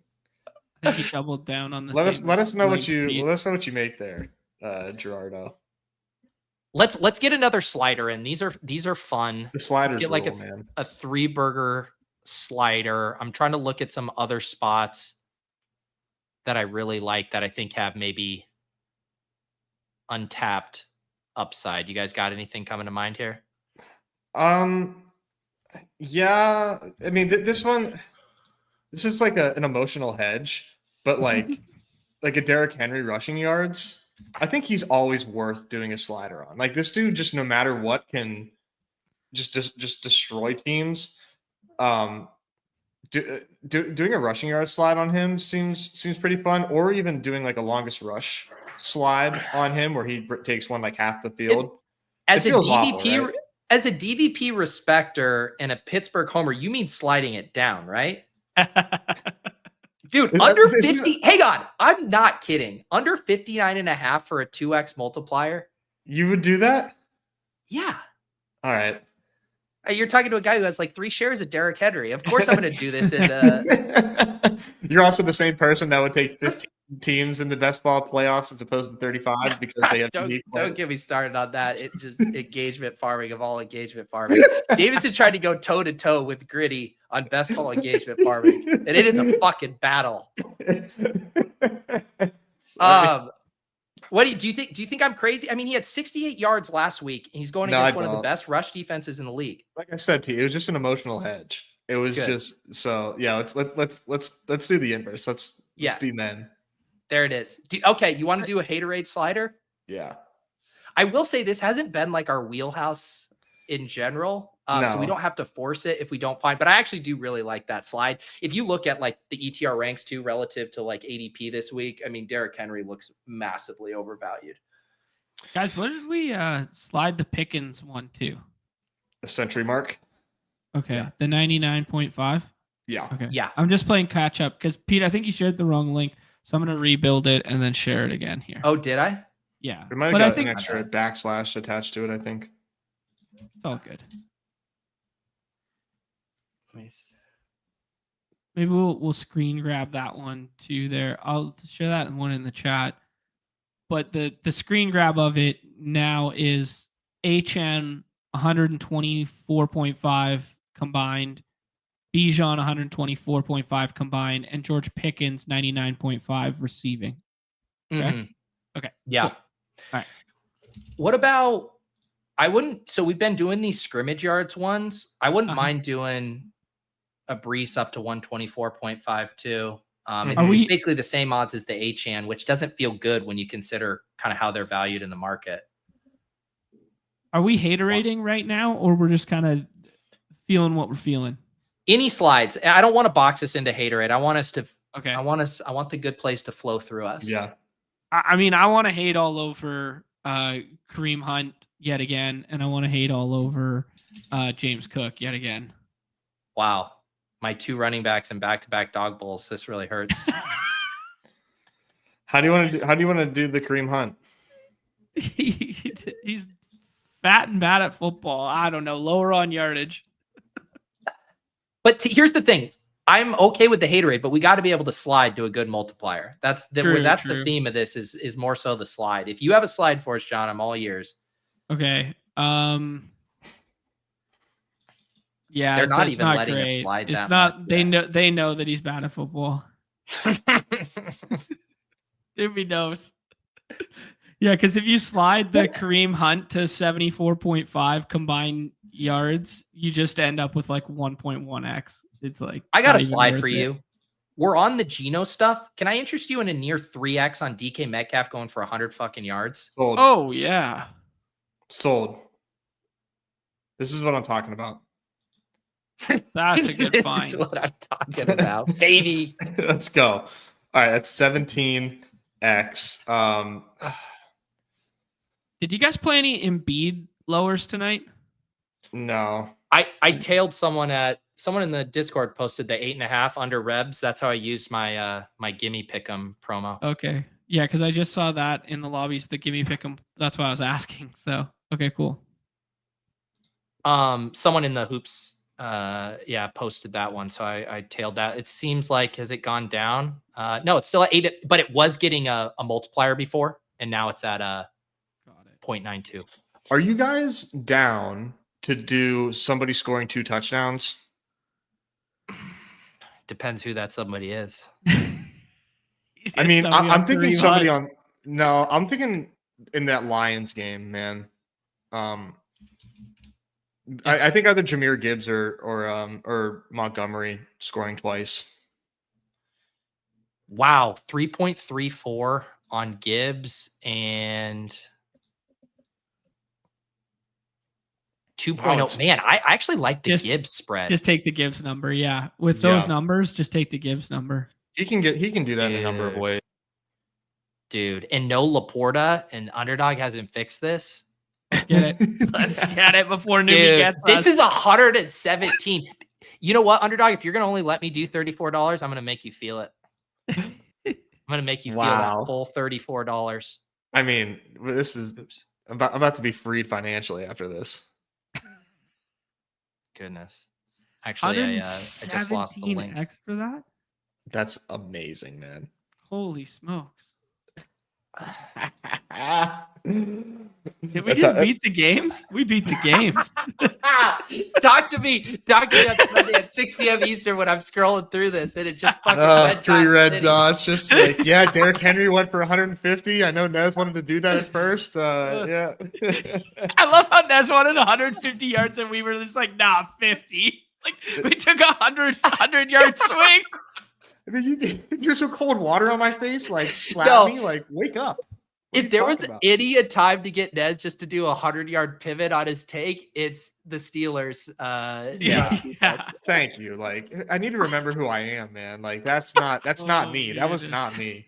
Speaker 2: I think he doubled down on the.
Speaker 3: Let us know what you make there, Gerardo.
Speaker 1: Let's get another slider in. These are fun.
Speaker 3: The sliders
Speaker 1: get like
Speaker 3: man.
Speaker 1: A 3-burger slider. I'm trying to look at some other spots that I really like that I think have maybe untapped upside. You guys got anything coming to mind here?
Speaker 3: Yeah, I mean this is like an emotional hedge, but like a Derrick Henry rushing yards, I think he's always worth doing a slider on. Like this dude, just no matter what, can just destroy teams. Doing a rushing yard slide on him seems pretty fun, or even doing like a longest rush slide on him where he takes one like half the field.
Speaker 1: As a DVP, right? As a DVP respecter and a Pittsburgh homer, you mean sliding it down, right? Dude, under 50. Hang on, I'm not kidding. Under 59.5 for a 2x multiplier.
Speaker 3: You would do that?
Speaker 1: Yeah.
Speaker 3: All right.
Speaker 1: You're talking to a guy who has like 3 shares of Derrick Henry. Of course, I'm going to do this.
Speaker 3: You're also the same person that would take 15 teams in the best ball playoffs as opposed to 35 because they have
Speaker 1: don't get me started on that. It's just engagement farming of all engagement farming. Davidson tried to go toe to toe with Gritty on best ball engagement farming, and it is a fucking battle. What do you think? Do you think I'm crazy? I mean, he had 68 yards last week, and he's going against one of the best rush defenses in the league.
Speaker 3: Like I said, Pete, it was just an emotional hedge. It was just so yeah. Let's do the inverse. Let's be men.
Speaker 1: There it is. Okay, you want to do a haterade slider?
Speaker 3: Yeah.
Speaker 1: I will say this hasn't been like our wheelhouse in general. So we don't have to force it if we don't find, but I actually do really like that slide. If you look at like the ETR ranks too, relative to like ADP this week, I mean, Derrick Henry looks massively overvalued.
Speaker 2: Guys, what did we slide the Pickens one to?
Speaker 3: A century mark.
Speaker 2: Okay. Yeah. The 99.5.
Speaker 3: Yeah.
Speaker 2: Okay.
Speaker 1: Yeah.
Speaker 2: I'm just playing catch up because Pete, I think you shared the wrong link. So I'm going to rebuild it and then share it again here.
Speaker 1: Oh, did I?
Speaker 2: Yeah.
Speaker 3: It might have got an extra backslash attached to it, I think.
Speaker 2: It's all good. Maybe we'll screen grab that one too there. I'll share that one in the chat. But the screen grab of it now is HN 124.5 combined, Bijan 124.5 combined, and George Pickens 99.5 receiving. Okay.
Speaker 1: Mm-hmm.
Speaker 2: Okay.
Speaker 1: Yeah.
Speaker 2: Cool. All right.
Speaker 1: What about? So we've been doing these scrimmage yards ones. I wouldn't mind doing a Brees up to 124.5 too. It's basically the same odds as the HN, which doesn't feel good when you consider kind of how they're valued in the market.
Speaker 2: Are we haterating right now, or we're just kind of feeling what we're feeling?
Speaker 1: Any slides? I don't want to box us into haterade. I want us to.
Speaker 2: Okay.
Speaker 1: I want the good plays to flow through us.
Speaker 3: Yeah.
Speaker 2: I mean, I want to hate all over Kareem Hunt yet again, and I want to hate all over James Cook yet again.
Speaker 1: Wow. My 2 running backs and back-to-back dog bowls. This really hurts.
Speaker 3: How do you want to do the Kareem Hunt?
Speaker 2: He's fat and bad at football. I don't know. Lower on yardage.
Speaker 1: But here's the thing. I'm okay with the haterade, but we got to be able to slide to a good multiplier. That's the theme of this is more so the slide. If you have a slide for us, John, I'm all ears.
Speaker 2: Okay. Yeah,
Speaker 1: they're not even letting
Speaker 2: great.
Speaker 1: us slide.
Speaker 2: It's not. They know that he's bad at football. He knows. Yeah, because if you slide the Kareem Hunt to 74.5 combined yards, you just end up with like 1.1x. It's like
Speaker 1: I got a slide for you. We're on the Geno stuff. Can I interest you in a near 3x on DK Metcalf going for 100 fucking yards?
Speaker 3: Sold.
Speaker 2: Oh yeah,
Speaker 3: sold. This is what I'm talking about.
Speaker 2: That's a good find.
Speaker 1: This is what I'm talking about, baby.
Speaker 3: Let's go. All right, that's 17x.
Speaker 2: Did you guys play any Embiid lowers tonight?
Speaker 3: No.
Speaker 1: I tailed someone in the Discord posted the 8.5 under Rebs. That's how I used my my gimme pick'em promo.
Speaker 2: Okay. Yeah, because I just saw that in the lobbies, the gimme pick'em. That's why I was asking. So okay, cool.
Speaker 1: Someone in the hoops posted that one, so I tailed that. It seems like, has it gone down? No, it's still at 8, but it was getting a multiplier before, and now it's at 0.92.
Speaker 3: Are you guys down to do somebody scoring 2 touchdowns?
Speaker 1: Depends who that somebody is.
Speaker 3: I mean, I'm thinking somebody on. No, I'm thinking in that Lions game, man. I think either Jahmyr Gibbs or Montgomery scoring twice.
Speaker 1: Wow, 3.34 on Gibbs and 2.0. Wow, man, I actually like the Gibbs spread.
Speaker 2: Just take the Gibbs number, yeah. With those numbers, just take the Gibbs number.
Speaker 3: He can do that in a number of ways.
Speaker 1: Dude, and no Laporta, and Underdog hasn't fixed this.
Speaker 2: Let's get it. Let's get it before Newbie gets us.
Speaker 1: This is 117. You know what, Underdog? If you're gonna only let me do $34, I'm gonna make you feel it. I'm gonna make you feel that full $34.
Speaker 3: I mean, this is I'm about to be freed financially after this.
Speaker 1: Goodness. Actually, I just lost the link.
Speaker 2: X for that?
Speaker 3: That's amazing, man.
Speaker 2: Holy smokes. Did we just beat the games? We beat the games.
Speaker 1: Talk to me on Sunday at 6 p.m. Eastern when I'm scrolling through this, and it just fucking
Speaker 3: 3 red dots. Just like, yeah, Derrick Henry went for 150. I know Nez wanted to do that at first. Yeah.
Speaker 2: I love how Nez wanted 150 yards, and we were just like, nah, 50. Like, we took a 100-yard swing.
Speaker 3: I mean, you threw some cold water on my face, like slap me, like wake up.
Speaker 1: If there was any time to get Nez just to do a 100-yard pivot on his take, it's the Steelers.
Speaker 3: Yeah. Thank you. Like, I need to remember who I am, man. Like, that's not me. That was not me.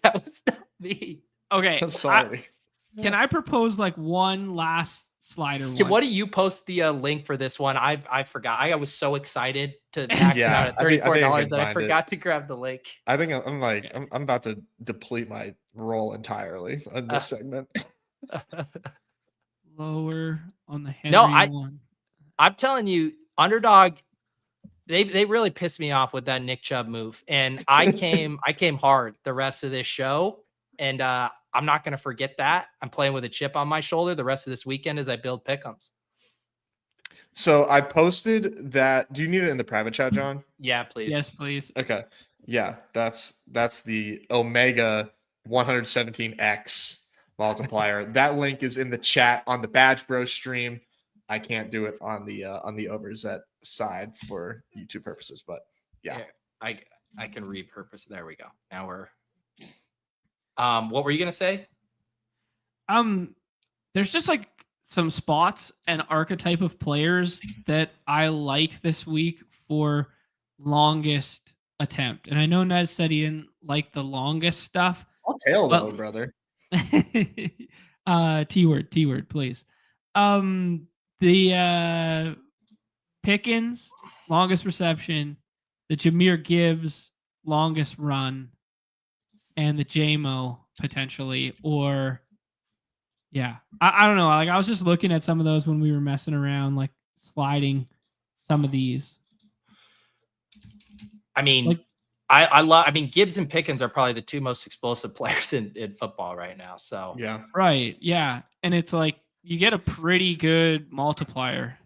Speaker 1: That was not me.
Speaker 2: Okay.
Speaker 3: I'm sorry.
Speaker 2: Can I propose like one last slider one?
Speaker 1: What do you post the link for this one? I forgot. I was so excited to max it out at $34 that I forgot to grab the link.
Speaker 3: I think I'm about to deplete my role entirely on this segment.
Speaker 2: Lower on the Henry one.
Speaker 1: I'm telling you, Underdog, they really pissed me off with that Nick Chubb move, and I came hard the rest of this show, and I'm not going to forget that. I'm playing with a chip on my shoulder the rest of this weekend as I build pick'ems.
Speaker 3: So I posted that. Do you need it in the private chat, John?
Speaker 1: Yeah, please.
Speaker 2: Yes, please.
Speaker 3: Okay. Yeah, that's the Omega 117X multiplier. That link is in the chat on the BadgeBros stream. I can't do it on the Overzet side for YouTube purposes, but yeah.
Speaker 1: I can repurpose. There we go. Now we're what were you gonna say?
Speaker 2: There's just like some spots and archetype of players that I like this week for longest attempt. And I know Nez said he didn't like the longest stuff.
Speaker 3: I'll tail though, brother.
Speaker 2: T-word, please. The Pickens, longest reception, the Jahmyr Gibbs, longest run, and the JMO potentially, or I don't know. Like, I was just looking at some of those when we were messing around, like sliding some of these.
Speaker 1: I mean, like, I mean, Gibbs and Pickens are probably the two most explosive players in football right now. So
Speaker 3: yeah,
Speaker 2: right, yeah, and it's like you get a pretty good multiplier.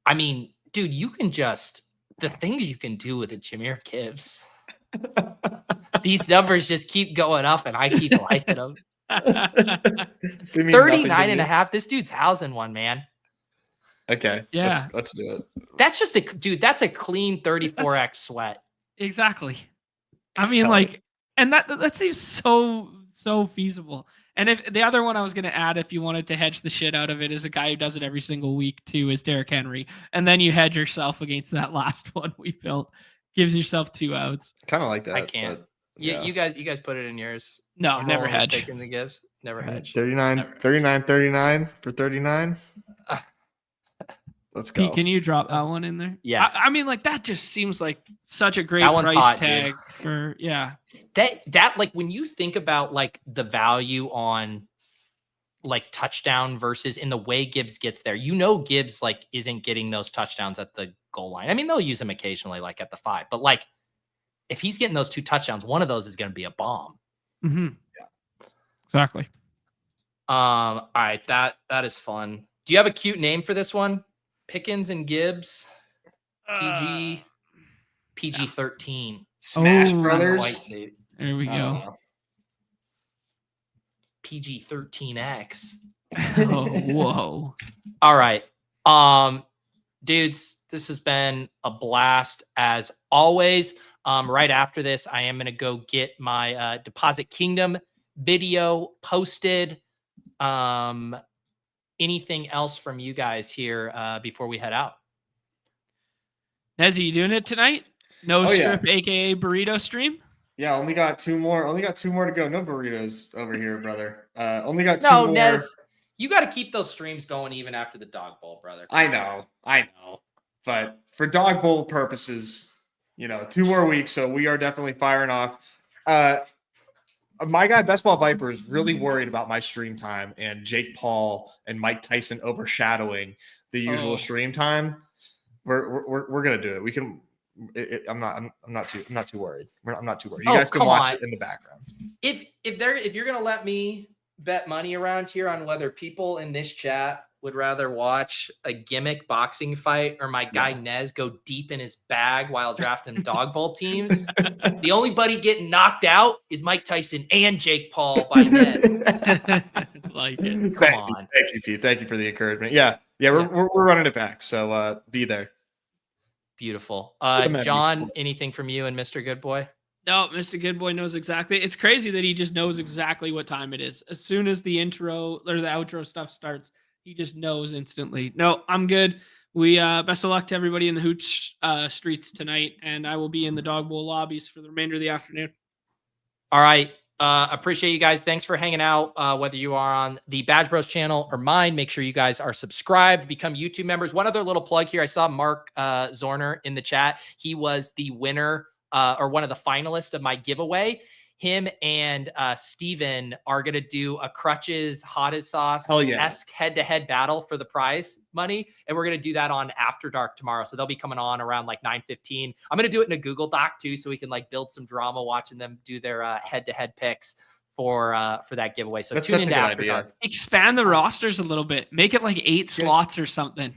Speaker 1: I mean, dude, you can just the things you can do with a Jahmyr Gibbs. These numbers just keep going up, and I keep liking them. 39.5. This dude's housing one, man.
Speaker 3: Okay.
Speaker 2: Yeah.
Speaker 3: Let's do it.
Speaker 1: That's just that's a clean 34x sweat.
Speaker 2: Exactly. I mean, like, and that seems so feasible. And if the other one I was going to add, if you wanted to hedge the shit out of it, is a guy who does it every single week too, is Derrick Henry. And then you hedge yourself against that last one we built. Gives yourself 2 outs.
Speaker 3: Kind of like that.
Speaker 1: I can't. Yeah. You guys put it in yours.
Speaker 2: No, never hedge.
Speaker 1: Taking the gives. Never hedge.
Speaker 3: 39 for 39. Let's go.
Speaker 2: Pete, can you drop that one in there?
Speaker 1: Yeah.
Speaker 2: I mean, like that just seems like such a great
Speaker 1: That one's
Speaker 2: price
Speaker 1: hot,
Speaker 2: tag
Speaker 1: dude.
Speaker 2: for
Speaker 1: That like when you think about like the value on like touchdown versus in the way Gibbs gets there, Gibbs like isn't getting those touchdowns at the goal line. I mean, they'll use him occasionally like at the 5, but like if he's getting those 2 touchdowns, one of those is going to be a bomb.
Speaker 2: Mm-hmm. Yeah, exactly.
Speaker 1: All right, that is fun. Do you have a cute name for this one? Pickens and Gibbs, PG 13.
Speaker 3: Smash Brothers.
Speaker 1: Quite safe.
Speaker 2: There we go.
Speaker 1: PG 13X.
Speaker 2: Oh, whoa.
Speaker 1: All right, dudes, this has been a blast as always. Right after this, I am going to go get my Deposit Kingdom video posted. Anything else from you guys here before we head out?
Speaker 2: Nezzy, you doing it tonight? No strip, aka burrito stream?
Speaker 3: Yeah, only got 2 more. Only got 2 more to go. No burritos over here, brother. Only got 2 more.
Speaker 1: Nez, you got to keep those streams going even after the Dog Bowl, brother.
Speaker 3: I know. But for Dog Bowl purposes, 2 more weeks, so we are definitely firing off. My guy, Best Ball Viper, is really worried about my stream time and Jake Paul and Mike Tyson overshadowing the usual stream time. We're gonna do it. We can. I'm not too worried. I'm not too worried. You guys can watch it in the background.
Speaker 1: If you're gonna let me bet money around here on whether people in this chat would rather watch a gimmick boxing fight or my guy Nez go deep in his bag while drafting Dog Bowl teams, the only buddy getting knocked out is Mike Tyson and Jake Paul by Nez.
Speaker 2: Like it.
Speaker 1: Come on.
Speaker 3: Thank you, Pete. Thank you for the encouragement. Yeah. We're running it back. So be there.
Speaker 1: Beautiful. John, anything from you and Mr. Good Boy?
Speaker 2: No, Mr. Good Boy knows exactly. It's crazy that he just knows exactly what time it is. As soon as the intro or the outro stuff starts, he just knows instantly. No, I'm good. We best of luck to everybody in the hooch streets tonight, and I will be in the Dog Bowl lobbies for the remainder of the afternoon.
Speaker 1: All right. Appreciate you guys. Thanks for hanging out. Whether you are on the BadgeBros channel or mine, make sure you guys are subscribed, become YouTube members. One other little plug here. I saw Mark Zorner in the chat. He was the winner or one of the finalists of my giveaway. Him and Steven are going to do a Crutches Hot as Sauce-esque head-to-head battle for the prize money. And we're going to do that on After Dark tomorrow. So they'll be coming on around like 9:15. I'm going to do it in a Google Doc too, so we can like build some drama watching them do their head-to-head picks for that giveaway. So tune into After Dark.
Speaker 2: Expand the rosters a little bit. Make it like 8 slots or something.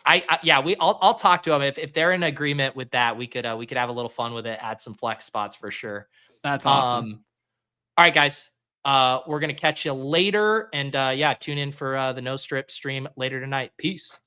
Speaker 1: I'll talk to them. If they're in agreement with that, we could have a little fun with it, add some flex spots for sure.
Speaker 2: That's awesome.
Speaker 1: All right, guys. We're going to catch you later. And tune in for the No Strip stream later tonight. Peace.